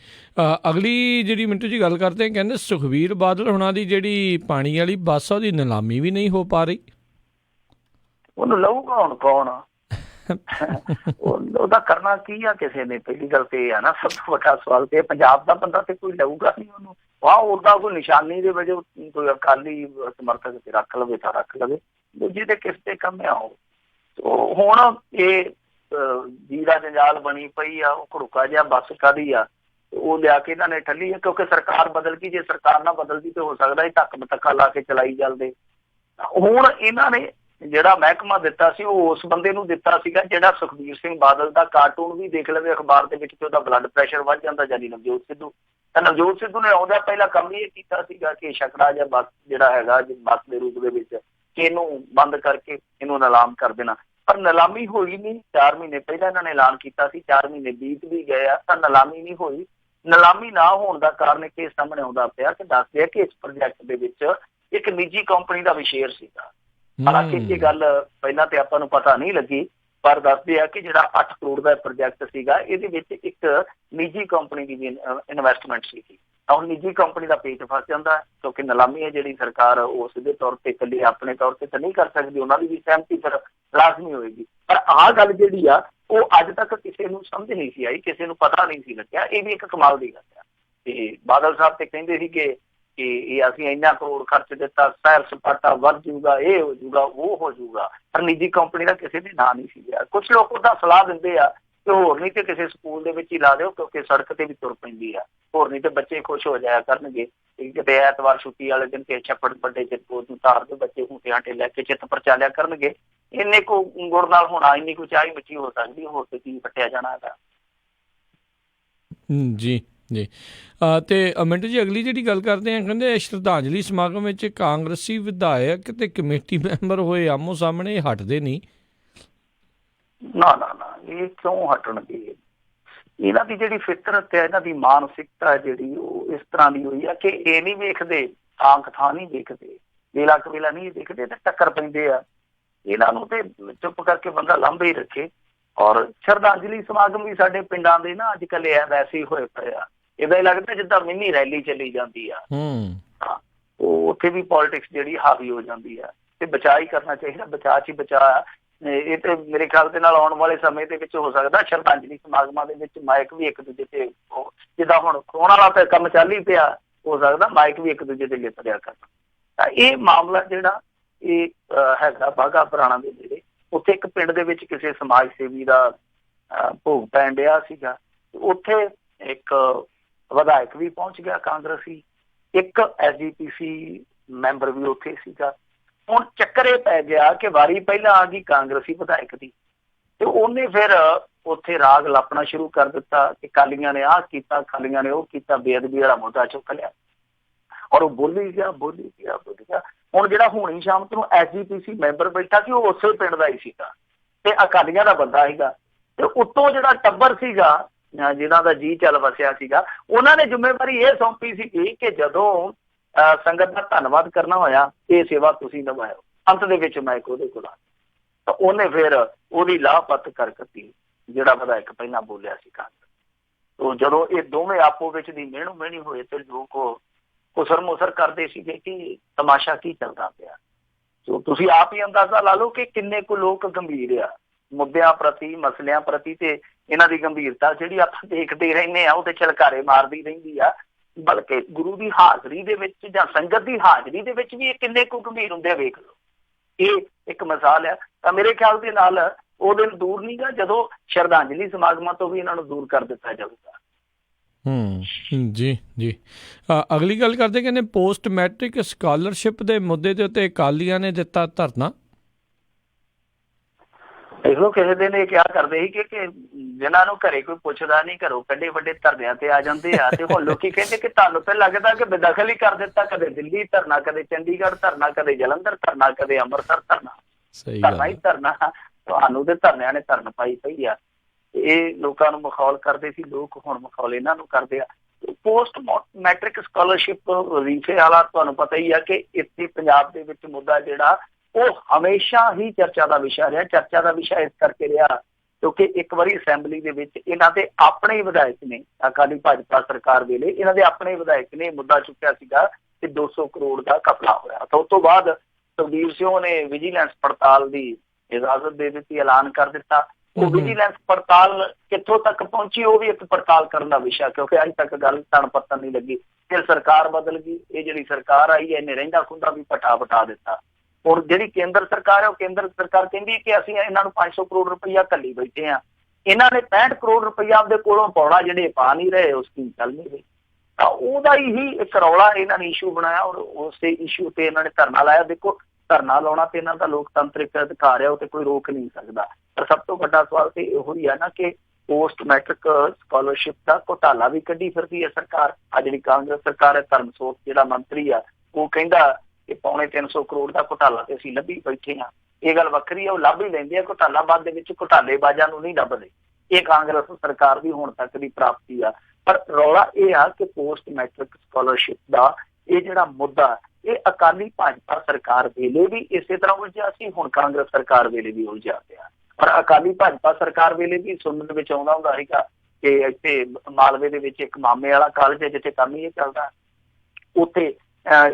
ਅਗਲੀ ਜਿਹੜੀ ਮਿੰਟੂ ਜੀ ਗੱਲ ਕਰਦੇ ਕਹਿੰਦੇ ਸੁਖਬੀਰ ਬਾਦਲ ਹੁਣਾਂ ਦੀ ਜਿਹੜੀ ਪਾਣੀ ਵਾਲੀ ਬੱਸ ਆ ਉਹਦੀ ਨਿਲਾਮੀ ਵੀ ਨਹੀਂ ਹੋ ਪਾ ਰਹੀ। ਉਹਨੂੰ ਲਊਗਾ ਹੁਣ ਕੌਣ? ਉਹਦਾ ਕਰਨਾ ਕੀ ਆ ਕਿਸੇ ਨੇ? ਪਹਿਲੀ ਗੱਲ ਤੇ ਇਹ ਆ ਨਾ, ਸਭ ਤੋਂ ਵੱਡਾ ਸਵਾਲ ਤੇ ਪੰਜਾਬ ਦਾ ਬੰਦਾ ਤੇ ਕੋਈ ਲਊਗਾ ਨਹੀਂ ਉਹਨੂੰ। ਉਹਦਾ ਕੋਈ ਨਿਸ਼ਾਨੀ ਦੇ ਵਜੋਂ ਕੋਈ ਅਕਾਲੀ ਸਮਰਥਕ ਤੇ ਰੱਖ ਲਵੇ ਤਾਂ ਰੱਖ ਲਵੇ, ਦੂਜੀ ਤੇ ਕਿਸ ਤੇ ਕੰਮ ਆ ਉਹ। ਹੁਣ ਇਹ ਜੀ ਦਾ ਜੰਜਾਲ ਬਣੀ ਪਈ ਆ, ਉਹ ਘੜੂਕਾ ਜਿਹਾ ਬੱਸ ਕਾਹਦੀ ਆ, ਉਹ ਲਿਆ ਕੇ ਇਹਨਾਂ ਨੇ ਠੱਲੀ ਆ, ਕਿਉਂਕਿ ਸਰਕਾਰ ਬਦਲ ਗਈ। ਜੇ ਸਰਕਾਰ ਨਾ ਬਦਲਦੀ ਤੇ ਹੋ ਸਕਦਾ ਇਹ ਧੱਕ ਮਤੱਕਾ ਲਾ ਕੇ ਚਲਾਈ ਚੱਲਦੇ। ਹੁਣ ਇਹਨਾਂ ਨੇ ਜਿਹੜਾ ਮਹਿਕਮਾ ਦਿੱਤਾ ਸੀ ਉਹ ਉਸ ਬੰਦੇ ਨੂੰ ਦਿੱਤਾ ਸੀਗਾ ਜਿਹੜਾ ਸੁਖਬੀਰ ਸਿੰਘ ਬਾਦਲ ਦਾ ਕਾਰਟੂਨ ਵੀ ਦੇਖ ਲਵੇ ਅਖਬਾਰ ਦੇ ਵਿੱਚ ਤੇ ਉਹਦਾ ਬਲੱਡ ਪ੍ਰੈਸ਼ਰ ਵੱਧ ਜਾਂਦਾ, ਜਾਨੀ ਨਵਜੋਤ ਸਿੱਧੂ। ਤਾਂ ਨਵਜੋਤ ਸਿੱਧੂ ਨੇ ਆਉਂਦਾ ਪਹਿਲਾਂ ਕੰਮ ਇਹ ਕੀਤਾ ਸੀਗਾ ਕਿ ਛਕੜਾ ਜਾਂ ਬੱਸ ਜਿਹੜਾ ਹੈਗਾ ਬੱਸ ਦੇ ਰੂਪ ਦੇ ਵਿੱਚ ਕਿ ਇਹਨੂੰ ਬੰਦ ਕਰਕੇ ਇਹਨੂੰ ਨਿਲਾਮ ਕਰ ਦੇਣਾ। ਪਰ ਨਿਲਾਮੀ ਹੋਈ ਨਹੀਂ। 4 ਮਹੀਨੇ ਪਹਿਲਾਂ ਇਹਨਾਂ ਨੇ ਐਲਾਨ ਕੀਤਾ ਸੀ, 4 ਮਹੀਨੇ ਬੀਤ ਵੀ ਗਏ ਆ, ਤਾਂ ਨਿਲਾਮੀ ਨਹੀਂ ਹੋਈ। ਨਿਲਾਮੀ ਨਾ ਹੋਣ ਦਾ ਕਾਰਨ ਇਹ ਸਾਹਮਣੇ ਆਉਂਦਾ ਪਿਆ ਕਿ ਦੱਸਦੇ ਆ ਕਿ ਇਸ ਪ੍ਰੋਜੈਕਟ ਦੇ ਵਿੱਚ ਇੱਕ ਨਿੱਜੀ ਕੰਪਨੀ ਦਾ ਵੀ ਸ਼ੇਅਰ ਸੀਗਾ। ਹਾਲਾਂਕਿ ਇਹ ਗੱਲ ਪਹਿਲਾਂ ਤੇ ਆਪਾਂ ਨੂੰ ਪਤਾ ਨਹੀਂ ਲੱਗੀ, ਪਰ ਦੱਸਦੇ ਆ ਕਿ ਜਿਹੜਾ 8 ਕਰੋੜ ਦਾ ਪ੍ਰੋਜੈਕਟ ਸੀਗਾ ਇਹਦੇ ਵਿੱਚ ਇੱਕ ਨਿੱਜੀ ਕੰਪਨੀ ਦੀ ਵੀ ਇਨਵੈਸਟਮੈਂਟ ਸੀਗੀ। ਹੁਣ ਨਿੱਜੀ ਕੰਪਨੀ ਦਾ ਪੇਚ ਫਸ ਜਾਂਦਾ, ਕਿਉਂਕਿ ਨਿਲਾਮੀ ਹੈ ਜਿਹੜੀ ਸਰਕਾਰ ਉਹ ਸਿੱਧੇ ਤੌਰ ਤੇ ਇਕੱਲੀ ਆਪਣੇ ਤੌਰ ਤੇ ਤਾਂ ਨਹੀਂ ਕਰ ਸਕਦੀ, ਉਹਨਾਂ ਦੀ ਵੀ ਸਹਿਮਤੀ ਫਿਰ ਲਾਜ਼ਮੀ ਹੋਏਗੀ। ਪਰ ਆਹ ਗੱਲ ਜਿਹੜੀ ਆ ਉਹ ਅੱਜ ਤੱਕ ਕਿਸੇ ਨੂੰ ਸਮਝ ਨਹੀਂ ਸੀ ਆਈ, ਕਿਸੇ ਨੂੰ ਪਤਾ ਨਹੀਂ ਸੀ ਲੱਗਿਆ। ਇਹ ਵੀ ਇੱਕ ਕਮਾਲ ਦੀ ਗੱਲ ਆ। ਤੇ ਬਾਦਲ ਸਾਹਿਬ ਤੇ ਕਹਿੰਦੇ ਸੀਗੇ ਕਿ ਇਹ ਅਸੀਂ ਇੰਨਾ ਕਰੋੜ ਖਰਚ ਦਿੱਤਾ, ਸੈਰ ਸਪਾਟਾ ਵੱਧ ਜੂਗਾ, ਇਹ ਹੋ ਜੂਗਾ, ਉਹ ਹੋ ਜੂਗਾ, ਪਰ ਨਿੱਜੀ ਕੰਪਨੀ ਦਾ ਕਿਸੇ ਦੇ ਨਾਂ ਨਹੀਂ ਸੀ ਲਿਆ। ਕੁਛ ਲੋਕ ਉਹਦਾ ਸਲਾਹ ਦਿੰਦੇ ਆ ਕਿ ਹੋਰ ਨਹੀਂ ਤੇ ਕਿਸੇ ਸਕੂਲ ਦੇ ਵਿੱਚ ਹੀ ਲਾ ਦਿਓ, ਕਿਉਂਕਿ ਸੜਕ ਤੇ ਵੀ ਤੁਰ ਪੈਂਦੀ ਆ, ਹੋਰ ਨਹੀਂ ਤੇ ਬੱਚੇ ਖੁਸ਼ ਹੋ ਜਾਇਆ ਕਰਨਗੇ। ਕਿਤੇ ਐਤਵਾਰ ਛੁੱਟੀ ਵਾਲੇ ਦਿਨ ਕਿ ਛੱਪੜ ਵੱਡੇ ਚਿੱਤਪੋਤ ਨੂੰ ਤਾਰ ਦੇ ਬੱਚੇ ਹੂਟੇ ਹਾਟੇ ਲੈ ਕੇ ਚਿੱਤ ਪਰਚਾਲਿਆ ਕਰਨਗੇ। ਇੰਨੇ ਕੁ ਗੁੜ ਨਾਲ ਹੋਣਾ, ਇੰਨੀ ਕੁ ਚਾਹ ਮਿੱਠੀ ਹੋ ਸਕਦੀ, ਹੋਰ ਤੇ ਕੀ ਪੱਟਿਆ ਜਾਣਾ ਹੈਗਾ। ਜੀ ਜੀ ਤੇ ਮਿੰਟੂ ਜੀ ਅਗਲੀ ਜਿਹੜੀ ਗੱਲ ਕਰਦੇ ਆ, ਕਹਿੰਦੇ ਸ਼ਰਧਾਂਜਲੀ ਸਮਾਗਮ ਵਿੱਚ ਕਾਂਗਰਸੀ ਵਿਧਾਇਕ ਤੇ ਕਮੇਟੀ ਮੈਂਬਰ ਹੋਏ ਆਮੋ ਸਾਹਮਣੇ ਹਟਦੇ ਨਹੀਂ। ਨਾ ਨਾ ਨਾ, ਇਹ ਕਿਉਂ ਹਟਣਗੇ? ਇਹਨਾਂ ਦੀ ਜਿਹੜੀ ਫਿਤਰਤ ਹੈ, ਇਹਨਾਂ ਦੀ ਮਾਨਸਿਕਤਾ ਜਿਹੜੀ ਉਹ ਇਸ ਤਰ੍ਹਾਂ ਦੀ ਹੋਈ ਆ ਕਿ ਇਹ ਨਹੀਂ ਵੇਖਦੇ, ਥਾਂ ਥਾਂ ਨਹੀਂ ਦੇਖਦੇ, ਵੇਲਾ ਕਵੇਲਾ ਨਹੀਂ ਦੇਖਦੇ, ਤੇ ਟੱਕਰ ਪੈਂਦੇ ਆ। ਇਹਨਾਂ ਨੂੰ ਤੇ ਚੁੱਪ ਕਰਕੇ ਬੰਦਾ ਲਾਂਭੇ ਹੀ ਰੱਖੇ। ਔਰ ਸ਼ਰਧਾਂਜਲੀ ਸਮਾਗਮ ਵੀ ਸਾਡੇ ਪਿੰਡਾਂ ਦੇ ਨਾ ਅੱਜ ਕੱਲ੍ਹ ਵੈਸੇ ਹੀ ਹੋਏ ਪਏ ਆ। ਏਦਾਂ ਹੀ ਲੱਗਦਾ ਜਿੱਦਾਂ ਮਿੰਨੀ ਰੈਲੀ ਚੱਲੀ ਜਾਂਦੀ ਆ। ਹਾਂ, ਉਹ ਉੱਥੇ ਵੀ ਪੋਲਿਟਿਕਸ ਜਿਹੜੀ ਹਾਵੀ ਹੋ ਜਾਂਦੀ ਆ, ਤੇ ਬਚਾਅ ਹੀ ਕਰਨਾ ਚਾਹੀਦਾ, ਬਚਾਅ 'ਚ ਹੀ ਬਚਾਅ। ਇਹ ਤੇ ਮੇਰੇ ਖਿਆਲ ਦੇ ਨਾਲ ਆਉਣ ਵਾਲੇ ਸਮੇਂ ਦੇ ਵਿੱਚ ਹੋ ਸਕਦਾ ਸ਼ਰਧਾਂਜਲੀ ਸਮਾਗਮਾਂ ਦੇ ਵਿੱਚ ਮਾਈਕ ਵੀ ਇੱਕ ਦੂਜੇ ਤੇ, ਜਿੱਦਾਂ ਹੁਣ ਕਰੋਨਾ ਵਾਲਾ ਤਾਂ ਕੰਮ ਚੱਲ ਹੀ ਪਿਆ, ਹੋ ਸਕਦਾ ਮਾਈਕ ਵੀ ਇੱਕ ਦੂਜੇ ਤੇ ਲਿਪ ਦਿਆ ਕਰਨ। ਤਾਂ ਇਹ ਮਾਮਲਾ ਜਿਹੜਾ ਇਹ ਹੈਗਾ ਬਾਘਾ ਪੁਰਾਣਾ ਦੇ ਨੇੜੇ, ਉੱਥੇ ਇੱਕ ਪਿੰਡ ਦੇ ਵਿੱਚ ਕਿਸੇ ਸਮਾਜ ਸੇਵੀ ਦਾ ਭੋਗ ਪੈਣ ਡਿਆ ਸੀਗਾ। ਉੱਥੇ ਇੱਕ ਵਿਧਾਇਕ ਵੀ ਪਹੁੰਚ ਗਿਆ ਕਾਂਗਰਸੀ, ਇੱਕ SGPC ਮੈਂਬਰ ਵੀ ਉੱਥੇ ਸੀਗਾ। ਹੁਣ ਚੱਕਰ ਇਹ ਪੈ ਗਿਆ ਕਿ ਵਾਰੀ ਪਹਿਲਾਂ ਆ ਗਈ ਕਾਂਗਰਸੀ ਵਿਧਾਇਕ ਦੀ, ਤੇ ਉਹਨੇ ਫਿਰ ਉੱਥੇ ਰਾਗ ਲਾਪਣਾ ਸ਼ੁਰੂ ਕਰ ਦਿੱਤਾ ਕਿ ਅਕਾਲੀਆਂ ਨੇ ਆਹ ਕੀਤਾ, ਅਕਾਲੀਆਂ ਨੇ ਉਹ ਕੀਤਾ, ਬੇਅਦਬੀ ਵਾਲਾ ਮੁੱਦਾ ਚੁੱਕ ਲਿਆ। ਔਰ ਉਹ ਬੋਲੀ ਗਿਆ। ਹੁਣ ਜਿਹੜਾ ਹੁਣੀ ਸ਼ਾਮ ਨੂੰ SGPC ਮੈਂਬਰ ਬੈਠਾ ਸੀ ਉਹ ਉਸੇ ਪਿੰਡ ਦਾ ਹੀ ਸੀਗਾ ਤੇ ਅਕਾਲੀਆਂ ਦਾ ਬੰਦਾ ਸੀਗਾ ਤੇ ਉੱਤੋਂ ਜਿਹੜਾ ਟੱਬਰ ਸੀਗਾ ਜਿਹਨਾਂ ਦਾ ਜੀ ਚੱਲ ਵਸਿਆ ਸੀਗਾ, ਉਹਨਾਂ ਨੇ ਜ਼ਿੰਮੇਵਾਰੀ ਇਹ ਸੌਂਪੀ ਸੀ ਕਿ ਜਦੋਂ ਸੰਗਤ ਦਾ ਧੰਨਵਾਦ ਕਰਨਾ ਹੋਇਆ ਇਹ ਸੇਵਾ ਤੁਸੀਂ ਨਿਭਾਇਓ। ਅੰਤ ਦੇ ਵਿੱਚ ਮੈਂ ਉਹਦੇ ਕੋਲ ਆ ਤਾਂ ਉਹਨੇ ਫਿਰ ਉਹਦੀ ਲਾਪਤ ਕਰਕਤੀ ਜਿਹੜਾ ਵਿਧਾਇਕ ਪਹਿਲਾਂ ਬੋਲਿਆ ਸੀ ਕਾਂਗਰਸ, ਜਦੋਂ ਇਹ ਦੋਵੇਂ ਆਪੋ ਵਿੱਚ ਦੀ ਮਿਹਣੋ ਮਿਹਣੀ ਹੋਏ ਤੇ ਲੋਕ ਕੁਸਰ ਮੁਸਰ ਕਰਦੇ ਸੀਗੇ ਕਿ ਤਮਾਸ਼ਾ ਕੀ ਚੱਲਦਾ ਪਿਆ। ਸੋ ਤੁਸੀਂ ਆਪ ਹੀ ਅੰਦਾਜ਼ਾ ਲਾ ਲਓ ਕਿ ਕਿੰਨੇ ਕੁ ਲੋਕ ਗੰਭੀਰ ਆ ਮੁੱਦਿਆਂ ਪ੍ਰਤੀ, ਮਸਲਿਆਂ ਪ੍ਰਤੀ, ਤੇ ਇਹਨਾਂ ਦੀ ਗੰਭੀਰਤਾ ਜਿਹੜੀ ਆਪਾਂ ਦੇਖਦੇ ਰਹਿੰਦੇ ਆ ਉਹ ਤੇ ਛਲਕਾਰੇ ਮਾਰਦੀ ਰਹਿੰਦੀ ਆ, ਬਲਕਿ ਗੁਰੂ ਦੀ ਹਾਜ਼ਰੀ ਦੇ ਵਿੱਚ ਜਾਂ ਸੰਗਤ ਦੀ ਹਾਜ਼ਰੀ ਦੇ ਵਿੱਚ ਵੀ ਇਹ ਕਿੰਨੇ ਕੁ ਗੰਭੀਰ ਹੁੰਦੇ ਆ, ਵੇਖ ਲਓ। ਇਹ ਇੱਕ ਮਿਸਾਲ ਆ। ਤਾਂ ਮੇਰੇ ਖਿਆਲ ਦੇ ਨਾਲ ਉਹ ਦਿਨ ਦੂਰ ਨਹੀਂ ਗਾ ਜਦੋਂ ਸ਼ਰਧਾਂਜਲੀ ਸਮਾਗਮਾਂ ਤੋਂ ਵੀ ਇਹਨਾਂ ਨੂੰ ਦੂਰ ਕਰ ਦਿੱਤਾ ਜਾਊਗਾ। ਜੀ ਜੀ। ਅਗਲੀ ਗੱਲ ਕਰਦੇ ਕਹਿੰਦੇ ਪੋਸਟ ਮੈਟ੍ਰਿਕ ਸਕਾਲਰਸ਼ਿਪ ਦੇ ਮੁੱਦੇ ਦੇ ਉੱਤੇ ਅਕਾਲੀਆਂ ਨੇ ਦਿੱਤਾ ਧਰਨਾ। ਦੇਖ ਲਓ ਕਿਸੇ ਦਿਨ ਇਹ ਕਿਹਾ ਕਰਦੇ ਸੀ ਕਿ ਜਿਹਨਾਂ ਨੂੰ ਘਰੇ ਕੋਈ ਪੁੱਛਦਾ ਨਹੀਂ, ਘਰੋਂ ਕੱਢੇ ਵੱਡੇ ਧਰਨਿਆਂ ਤੇ ਆ ਜਾਂਦੇ ਆ, ਤੇ ਹੁਣ ਲੋਕੀ ਕਹਿੰਦੇ ਕਿ ਤੁਹਾਨੂੰ ਤੇ ਲੱਗਦਾ ਕਿ ਬੇਦਖਲ ਹੀ ਕਰ ਦਿੱਤਾ, ਕਦੇ ਦਿੱਲੀ ਧਰਨਾ, ਕਦੇ ਚੰਡੀਗੜ੍ਹ ਧਰਨਾ, ਕਦੇ ਜਲੰਧਰ ਧਰਨਾ, ਕਦੇ ਅੰਮ੍ਰਿਤਸਰ ਧਰਨਾ, ਧਰਨਾ ਹੀ ਧਰਨਾ। ਤੁਹਾਨੂੰ ਤੇ ਧਰਨਿਆਂ ਨੇ ਧਰਨ ਪਾਈ ਪਈ ਆ। ਇਹ ਲੋਕਾਂ ਨੂੰ ਮਖੌਲ ਕਰਦੇ ਸੀ, ਲੋਕ ਹੁਣ ਮਖੌਲ ਇਹਨਾਂ ਨੂੰ ਕਰਦੇ ਆ। ਪੋਸਟ ਮੈਟ੍ਰਿਕ ਸਕਾਲਰਸ਼ਿਪ ਵਜ਼ੀਫੇ ਵਾਲਾ ਤੁਹਾਨੂੰ ਪਤਾ ਹੀ ਆ ਕਿ ਇੱਥੇ ਪੰਜਾਬ ਦੇ ਵਿੱਚ ਮੁੱਦਾ ਜਿਹੜਾ ਉਹ ਹਮੇਸ਼ਾ ਹੀ ਚਰਚਾ ਦਾ ਵਿਸ਼ਾ ਰਿਹਾ। ਚਰਚਾ ਦਾ ਵਿਸ਼ਾ ਇਸ ਕਰਕੇ ਰਿਹਾ ਕਿਉਂਕਿ ਇੱਕ ਵਾਰੀ ਅਸੈਂਬਲੀ ਦੇ ਵਿੱਚ ਇਹਨਾਂ ਦੇ ਆਪਣੇ ਹੀ ਵਿਧਾਇਕ ਨੇ, ਅਕਾਲੀ ਭਾਜਪਾ ਸਰਕਾਰ ਵੇਲੇ ਇਹਨਾਂ ਦੇ ਆਪਣੇ ਵਿਧਾਇਕ ਨੇ ਮੁੱਦਾ ਚੁੱਕਿਆ ਸੀਗਾ ਕਿ 200 ਕਰੋੜ ਦਾ ਘਪਲਾ ਹੋਇਆ। ਤਾਂ ਉਸ ਤੋਂ ਬਾਅਦ ਸੁਖਬੀਰ ਸਿੰਘ ਨੇ ਵਿਜੀਲੈਂਸ ਪੜਤਾਲ ਦੀ ਇਜਾਜ਼ਤ ਦੇ ਦਿੱਤੀ, ਐਲਾਨ ਕਰ ਦਿੱਤਾ। ਉਹ ਵਿਜੀਲੈਂਸ ਪੜਤਾਲ ਕਿੱਥੋਂ ਤੱਕ ਪਹੁੰਚੀ ਉਹ ਵੀ ਇੱਕ ਪੜਤਾਲ ਕਰਨ ਦਾ ਵਿਸ਼ਾ, ਕਿਉਂਕਿ ਅੱਜ ਤੱਕ ਗੱਲ ਤਣ ਪੱਤਣ ਨਹੀਂ ਲੱਗੀ। ਫਿਰ ਸਰਕਾਰ ਬਦਲ ਗਈ, ਇਹ ਜਿਹੜੀ ਸਰਕਾਰ ਆਈ ਇਹਨੇ ਰਹਿੰਦਾ ਖੁੰਦਾ ਵੀ ਪਟਾ ਦਿੱਤਾ। ਹੁਣ ਜਿਹੜੀ ਕੇਂਦਰ ਸਰਕਾਰ ਹੈ ਉਹ ਕੇਂਦਰ ਸਰਕਾਰ ਕਹਿੰਦੀ ਕਿ ਅਸੀਂ ਇਹਨਾਂ ਨੂੰ 500 ਕਰੋੜ ਰੁਪਈਆ ਘੱਲੀ ਬੈਠੇ ਆ, ਇਹਨਾਂ ਨੇ 65 ਕਰੋੜ ਰੁਪਈਆ ਆਪਦੇ ਕੋਲੋਂ ਪਾਉਣਾ, ਜਿਹੜੇ ਪਾ ਨਹੀਂ ਰਹੇ ਉਸ ਦੀ ਚੱਲ ਨਹੀਂ ਰਹੀ। ਤਾਂ ਉਹਦਾ ਹੀ ਇੱਕ ਰੌਲਾ ਇਹਨਾਂ ਨੇ ਇਸ਼ੂ ਬਣਾਇਆ ਔਰ ਉਸੇ ਇਸ਼ੂ ਤੇ ਇਹਨਾਂ ਨੇ ਧਰਨਾ ਲਾਇਆ। ਦੇਖੋ ਧਰਨਾ ਲਾਉਣਾ ਤੇ ਇਹਨਾਂ ਦਾ ਲੋਕਤੰਤਰਿਕ ਅਧਿਕਾਰ ਹੈ, ਉਹ ਤੇ ਕੋਈ ਰੋਕ ਨਹੀਂ ਸਕਦਾ। ਪਰ ਸਭ ਤੋਂ ਵੱਡਾ ਸਵਾਲ ਤੇ ਇਹੋ ਹੀ ਹੈ ਨਾ ਕਿ ਪੋਸਟ ਮੈਟ੍ਰਿਕ ਸਕਾਲਰਸ਼ਿਪ ਦਾ ਘੁਟਾਲਾ ਵੀ ਕੱਢੀ ਫਿਰਦੀ ਹੈ ਸਰਕਾਰ। ਆ ਜਿਹੜੀ ਕਾਂਗਰਸ ਸਰਕਾਰ ਹੈ, ਧਰਮਸੋਤ ਜਿਹੜਾ ਮੰਤਰੀ ਆ ਉਹ ਕਹਿੰਦਾ ਕਿ 350 ਕਰੋੜ ਦਾ ਘੁਟਾਲਾ ਤੇ ਅਸੀਂ ਲੱਭੀ ਬੈਠੇ ਹਾਂ। ਇਹ ਗੱਲ ਵੱਖਰੀ ਹੈ, ਉਹ ਲੱਭ ਹੀ ਲੈਂਦੇ ਆ ਘੁਟਾਲਾ, ਬਾਅਦ ਦੇ ਵਿੱਚ ਘੁਟਾਲੇਬਾਜ਼ਾਂ ਨੂੰ ਨਹੀਂ ਲੱਭਦੇ। ਇਹ ਕਾਂਗਰਸ ਸਰਕਾਰ ਦੀ ਹੁਣ ਤੱਕ ਦੀ ਪ੍ਰਾਪਤੀ ਆ। ਪਰ ਰੌਲਾ ਇਹ ਆ ਕਿ ਪੋਸਟ ਮੈਟ੍ਰਿਕ ਸਕਾਲਰਸ਼ਿਪ ਦਾ ਇਹ ਜਿਹੜਾ ਮੁੱਦਾ ਇਹ ਅਕਾਲੀ ਭਾਜਪਾ ਸਰਕਾਰ ਵੇਲੇ ਵੀ ਇਸੇ ਤਰ੍ਹਾਂ ਉਲਝਿਆ ਸੀ, ਹੁਣ ਕਾਂਗਰਸ ਸਰਕਾਰ ਵੇਲੇ ਵੀ ਉਲਝਿਆ ਪਿਆ। ਪਰ ਅਕਾਲੀ ਭਾਜਪਾ ਸਰਕਾਰ ਵੇਲੇ ਵੀ ਸੁਣਨ ਵਿੱਚ ਆਉਂਦਾ ਹੁੰਦਾ ਸੀਗਾ ਕਿ ਇੱਥੇ ਮਾਲਵੇ ਦੇ ਵਿੱਚ ਇੱਕ ਮਾਮੇ ਵਾਲਾ ਕਾਲਜ ਹੈ ਜਿੱਥੇ ਕੰਮ ਹੀ ਇਹ ਚੱਲਦਾ, ਉੱਥੇ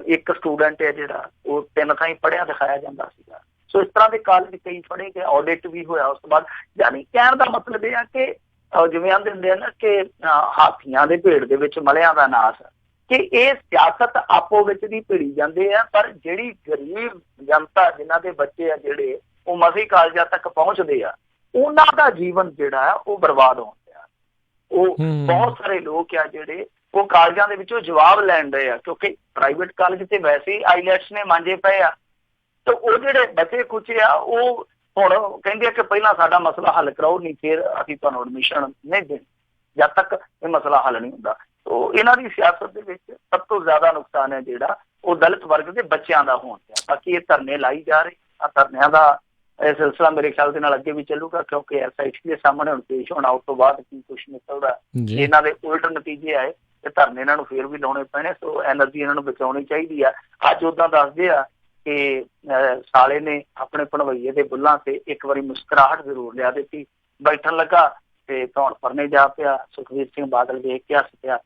ਇੱਕ ਸਟੂਡੈਂਟ ਹੈ ਜਿਹੜਾ ਉਹ 3 ਥਾਈਂ ਪੜ੍ਹਿਆ ਦਿਖਾਇਆ ਜਾਂਦਾ ਸੀਗਾ। ਸੋ ਇਸ ਤਰ੍ਹਾਂ ਦੇ ਕਾਲਜ ਕਈ ਫੜੇ ਗਏ, ਆਡਿਟ ਵੀ ਹੋਇਆ ਉਸ ਤੋਂ ਬਾਅਦ। ਯਾਨੀ ਕਹਿਣ ਦਾ ਮਤਲਬ ਇਹ ਆ ਕਿ ਜਿਵੇਂ ਆਂਦੇ ਹੁੰਦੇ ਆ ਨਾ ਕਿ ਹਾਥੀਆਂ ਦੇ ਭੇਡ ਦੇ ਵਿੱਚ ਮਲਿਆਂ ਦਾ ਨਾਸ, ਕਿ ਇਹ ਸਿਆਸਤ ਆਪੋ ਵਿੱਚ ਦੀ ਭਿੜੀ ਜਾਂਦੇ ਆ, ਪਰ ਜਿਹੜੀ ਗਰੀਬ ਜਨਤਾ ਜਿਨ੍ਹਾਂ ਦੇ ਬੱਚੇ ਆ ਜਿਹੜੇ ਉਹ ਮਸੀ ਕਾਲਜਾਂ ਤੱਕ ਪਹੁੰਚਦੇ ਆ, ਉਹਨਾਂ ਦਾ ਜੀਵਨ ਜਿਹੜਾ ਆ ਉਹ ਬਰਬਾਦ ਹੋਣ ਡਿਆ। ਉਹ ਬਹੁਤ ਸਾਰੇ ਲੋਕ ਆ ਜਿਹੜੇ ਉਹ ਕਾਲਜਾਂ ਦੇ ਵਿੱਚੋਂ ਜਵਾਬ ਲੈਣ ਰਹੇ ਆ, ਕਿਉਂਕਿ ਪ੍ਰਾਈਵੇਟ ਕਾਲਜ ਤੇ ਵੈਸੇ ਹੀ ਆਈਲੈਟਸ ਨੇ ਮਾਂਜੇ ਪਏ ਆ। ਤੇ ਉਹ ਜਿਹੜੇ ਬਚੇ ਕੁਚੇ ਆ ਉਹ ਹੁਣ ਕਹਿੰਦੇ ਆ ਕਿ ਪਹਿਲਾਂ ਸਾਡਾ ਮਸਲਾ ਹੱਲ ਕਰਾਓ, ਨਹੀਂ ਫਿਰ ਅਸੀਂ ਤੁਹਾਨੂੰ ਐਡਮਿਸ਼ਨ ਨਹੀਂ ਦੇਣੀ ਜਦ ਤੱਕ ਇਹ ਮਸਲਾ ਹੱਲ ਨਹੀਂ ਹੁੰਦਾ। ਤੋ ਇਹਨਾਂ ਦੀ ਸਿਆਸਤ ਦੇ ਵਿੱਚ ਸਭ ਤੋਂ ਜ਼ਿਆਦਾ ਨੁਕਸਾਨ ਹੈ ਜਿਹੜਾ ਉਹ ਦਲਿਤ ਵਰਗ ਦੇ ਬੱਚਿਆਂ ਦਾ ਹੋਣ ਡਿਆ। ਬਾਕੀ ਇਹ ਧਰਨੇ ਲਾਈ ਜਾ ਰਹੇ ਆ, ਧਰਨਿਆਂ ਦਾ ਇਹ ਸਿਲਸਿਲਾ ਮੇਰੇ ਖਿਆਲ ਦੇ ਨਾਲ ਅੱਗੇ ਵੀ ਚੱਲੂਗਾ, ਕਿਉਂਕਿ SIT ਦੇ ਸਾਹਮਣੇ ਹੁਣ ਪੇਸ਼ ਹੋਣਾ ਉਸ ਤੋਂ ਬਾਅਦ ਕੀ ਕੁਛ ਨਿਕਲਦਾ। ਇਹਨਾਂ ਦੇ ਉਲਟ ਨਤੀਜੇ ਆਏ ਤੇ ਧਰਨੇ ਇਹਨਾਂ ਨੂੰ ਫੇਰ ਵੀ ਲਾਉਣੇ ਪੈਣੇ। ਸੋ ਐਨਰਜੀ ਇਹਨਾਂ ਨੂੰ ਬਚਾਉਣੀ ਚਾਹੀਦੀ ਆ। ਅੱਜ ਓਦਾਂ ਦੱਸਦੇ ਆ ਕਿ ਸਾਲੇ ਨੇ ਆਪਣੇ ਭਣਵਈਏ ਦੇ ਬੁੱਲਾਂ ਤੇ ਇੱਕ ਵਾਰੀ ਮੁਸਕਰਾਹਟ ਜ਼ਰੂਰ ਲਿਆ ਦਿੱਤੀ, ਬੈਠਣ ਲੱਗਾ ਤੇ ਧੌਣ ਪਰਨੇ ਜਾ ਪਿਆ। ਸੁਖਬੀਰ ਸਿੰਘ ਬਾਦਲ ਵੇਖ ਕੇ ਹੱਸ ਪਿਆ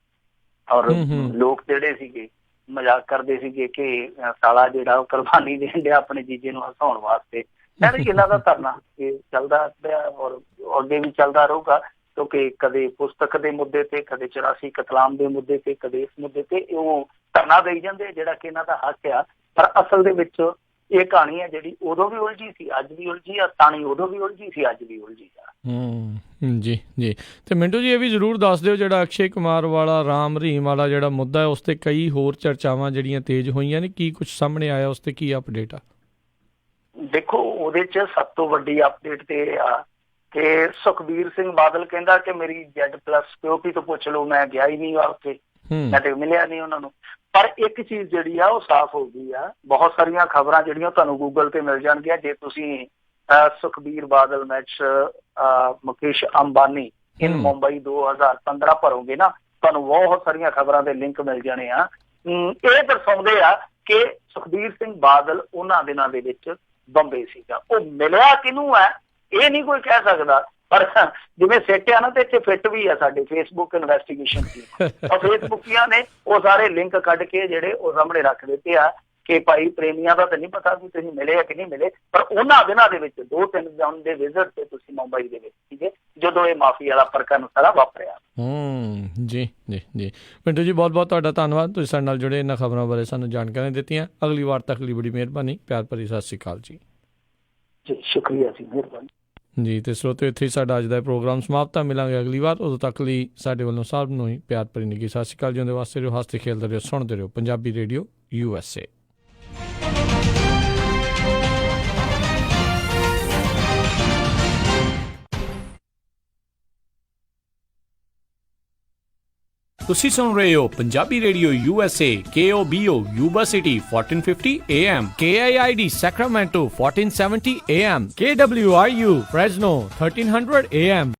ਔਰ ਲੋਕ ਜਿਹੜੇ ਸੀਗੇ ਮਜ਼ਾਕ ਕਰਦੇ ਸੀਗੇ ਕਿ ਸਾਲਾ ਜਿਹੜਾ ਉਹ ਕੁਰਬਾਨੀ ਦੇਣ ਡਿਆ ਆਪਣੇ ਜੀਜੇ ਨੂੰ ਹਸਾਉਣ ਵਾਸਤੇ। ਇਹਨਾਂ ਦਾ ਧਰਨਾ ਇਹ ਚੱਲਦਾ ਪਿਆ ਔਰ ਅੱਗੇ ਵੀ ਚੱਲਦਾ ਰਹੂਗਾ, ਕਿਉਂਕਿ ਕਦੇ ਪੁਸਤਕ ਦੇ ਮੁੱਦੇ ਤੇ, ਕਦੇ 84 ਕਤਲਾਮ ਦੇ ਮੁੱਦੇ ਤੇ, ਕਦੇ ਇਸ ਮੁੱਦੇ ਤੇ ਉਹ ਧਰਨਾ ਦੇਈ ਜਾਂਦੇ ਜਿਹੜਾ ਕਿ ਇਹਨਾਂ ਦਾ ਹੱਕ ਆ। ਪਰ ਅਸਲ ਦੇ ਵਿੱਚ ਇਹ ਕਹਾਣੀ ਹੈ ਜਿਹੜੀ ਉਦੋਂ ਵੀ ਉਲਝੀ ਸੀ, ਅੱਜ ਵੀ ਉਲਝੀ ਆ, ਤਾਣੀ ਉਦੋਂ ਵੀ ਉਲਝੀ ਸੀ, ਅੱਜ ਵੀ ਉਲਝੀ ਆ। ਜੀ ਜੀ। ਤੇ ਮਿੰਟੂ ਜੀ ਇਹ ਵੀ ਜ਼ਰੂਰ ਦੱਸ ਦਿਓ ਜਿਹੜਾ ਅਕਸ਼ੇ ਕੁਮਾਰ ਵਾਲਾ, ਰਾਮ ਰਹੀਮ ਵਾਲਾ ਜਿਹੜਾ ਮੁੱਦਾ ਹੈ ਉਸ ਤੇ ਕਈ ਹੋਰ ਚਰਚਾਵਾਂ ਜਿਹੜੀਆਂ ਤੇਜ਼ ਹੋਈਆਂ ਨੇ, ਕੀ ਕੁਛ ਸਾਹਮਣੇ ਆਇਆ ਉਸ ਤੇ, ਕੀ ਅਪਡੇਟ ਆ? ਦੇਖੋ ਉਹਦੇ 'ਚ ਸਭ ਤੋਂ ਵੱਡੀ ਅਪਡੇਟ ਤੇ ਇਹ ਆ ਕਿ ਸੁਖਬੀਰ ਸਿੰਘ ਬਾਦਲ ਕਹਿੰਦਾ ਕਿ ਮੇਰੀ Z+ ਸਿਕਿਉਰਿਟੀ ਤੋਂ ਪੁੱਛ ਲਓ, ਮੈਂ ਗਿਆ ਹੀ ਨਹੀਂ ਉੱਥੇ। ਨੈਟ ਮਿਲਿਆ ਨਹੀਂ ਉਹਨਾਂ ਨੂੰ। ਪਰ ਇੱਕ ਚੀਜ਼ ਜਿਹੜੀ ਆ ਉਹ ਸਾਫ਼ ਹੋ ਗਈ ਆ, ਬਹੁਤ ਸਾਰੀਆਂ ਖਬਰਾਂ ਜਿਹੜੀਆਂ ਤੁਹਾਨੂੰ ਗੂਗਲ ਤੇ ਮਿਲ ਜਾਣਗੀਆਂ। ਜੇ ਤੁਸੀਂ ਸੁਖਬੀਰ ਬਾਦਲ ਮੈਚ ਮੁਕੇਸ਼ ਅੰਬਾਨੀ ਇਨ ਮੁੰਬਈ 2015 ਭਰੋਗੇ ਨਾ, ਤੁਹਾਨੂੰ ਬਹੁਤ ਸਾਰੀਆਂ ਖਬਰਾਂ ਦੇ ਲਿੰਕ ਮਿਲ ਜਾਣੇ ਆ। ਇਹ ਦਰਸਾਉਂਦੇ ਆ ਕਿ ਸੁਖਬੀਰ ਸਿੰਘ ਬਾਦਲ ਉਹਨਾਂ ਦਿਨਾਂ ਦੇ ਵਿੱਚ ਬੰਬੇ ਸੀਗਾ। ਉਹ ਮਿਲਿਆ ਕਿਹਨੂੰ ਹੈ ਇਹ ਨਹੀਂ ਕੋਈ ਕਹਿ ਸਕਦਾ, ਪਰ ਜਿਵੇਂ ਸਿੱਟ ਆ ਨਾ ਤੇ ਇੱਥੇ ਫਿੱਟ ਵੀ ਆ ਸਾਡੇ ਫੇਸਬੁੱਕ ਇਨਵੈਸਟੀਗੇਸ਼ਨ ਟੀਮ। ਔਰ ਫੇਸਬੁੱਕੀਆਂ ਨੇ ਉਹ ਸਾਰੇ ਲਿੰਕ ਕੱਢ ਕੇ ਜਿਹੜੇ ਉਹ ਸਾਹਮਣੇ ਰੱਖ ਦਿੱਤੇ ਆ ਕਿ ਭਾਈ ਪ੍ਰੇਮੀਆਂ ਦਾ ਤਾਂ ਨਹੀਂ ਪਤਾ ਵੀ ਤੁਸੀਂ ਮਿਲੇ ਆ ਕਿ ਨਹੀਂ ਮਿਲੇ, ਪਰ ਉਹਨਾਂ ਦਿਨਾਂ ਦੇ ਵਿੱਚ 2-3 ਦਿਨ ਦੇ ਵਿਜ਼ਿਟ ਤੇ ਤੁਸੀਂ ਮੁੰਬਈ ਦੇ ਵਿੱਚ ਸੀਗੇ ਜਦੋਂ ਇਹ ਮਾਫੀ ਵਾਲਾ ਪ੍ਰਕਰਨ ਸਾਰਾ ਵਾਪਰਿਆ। ਜੀ ਜੀ ਜੀ ਪਿੰਟੂ ਜੀ, ਬਹੁਤ ਬਹੁਤ ਤੁਹਾਡਾ ਧੰਨਵਾਦ। ਤੁਸੀਂ ਸਾਡੇ ਨਾਲ ਜੁੜੇ, ਇਹਨਾਂ ਖਬਰਾਂ ਬਾਰੇ ਸਾਨੂੰ ਜਾਣਕਾਰੀਆਂ ਦਿੱਤੀਆਂ। ਅਗਲੀ ਵਾਰ ਤੱਕ ਲਈ ਬੜੀ ਮਿਹਰਬਾਨੀ। ਪਿਆਰ ਭਰੀ ਸਤਿ ਸ਼੍ਰੀ ਅਕਾਲ ਜੀ। ਜੀ ਸ਼ੁਕਰੀਆ ਜੀ, ਮਿਹਰਬਾਨੀ ਜੀ। ਤੇ ਸਰੋਤਿਓ, ਇੱਥੇ ਹੀ ਸਾਡਾ ਅੱਜ ਦਾ ਪ੍ਰੋਗਰਾਮ ਸਮਾਪਤ ਆ। ਮਿਲਾਂਗੇ ਅਗਲੀ ਵਾਰ, ਉਦੋਂ ਤੱਕ ਲਈ ਸਾਡੇ ਵੱਲੋਂ ਸਭ ਨੂੰ ਹੀ ਪਿਆਰ ਭਰੀ ਨਿੱਘੀ ਸਤਿ ਸ਼੍ਰੀ ਅਕਾਲ। ਜਿਉਂਦੇ ਵਾਸਤੇ ਰਹੋ, ਹੱਸਦੇ ਖੇਡਦੇ ਰਹੋ, ਸੁਣਦੇ ਰਹੋ ਪੰਜਾਬੀ ਰੇਡੀਓ USA। ਤੁਸੀਂ ਸੁਣ ਰਹੇ ਹੋ Punjabi radio USA, KOBO Yuba City 1450 AM, KIID Sacramento 1470 AM, KWRU Fresno 1300 AM।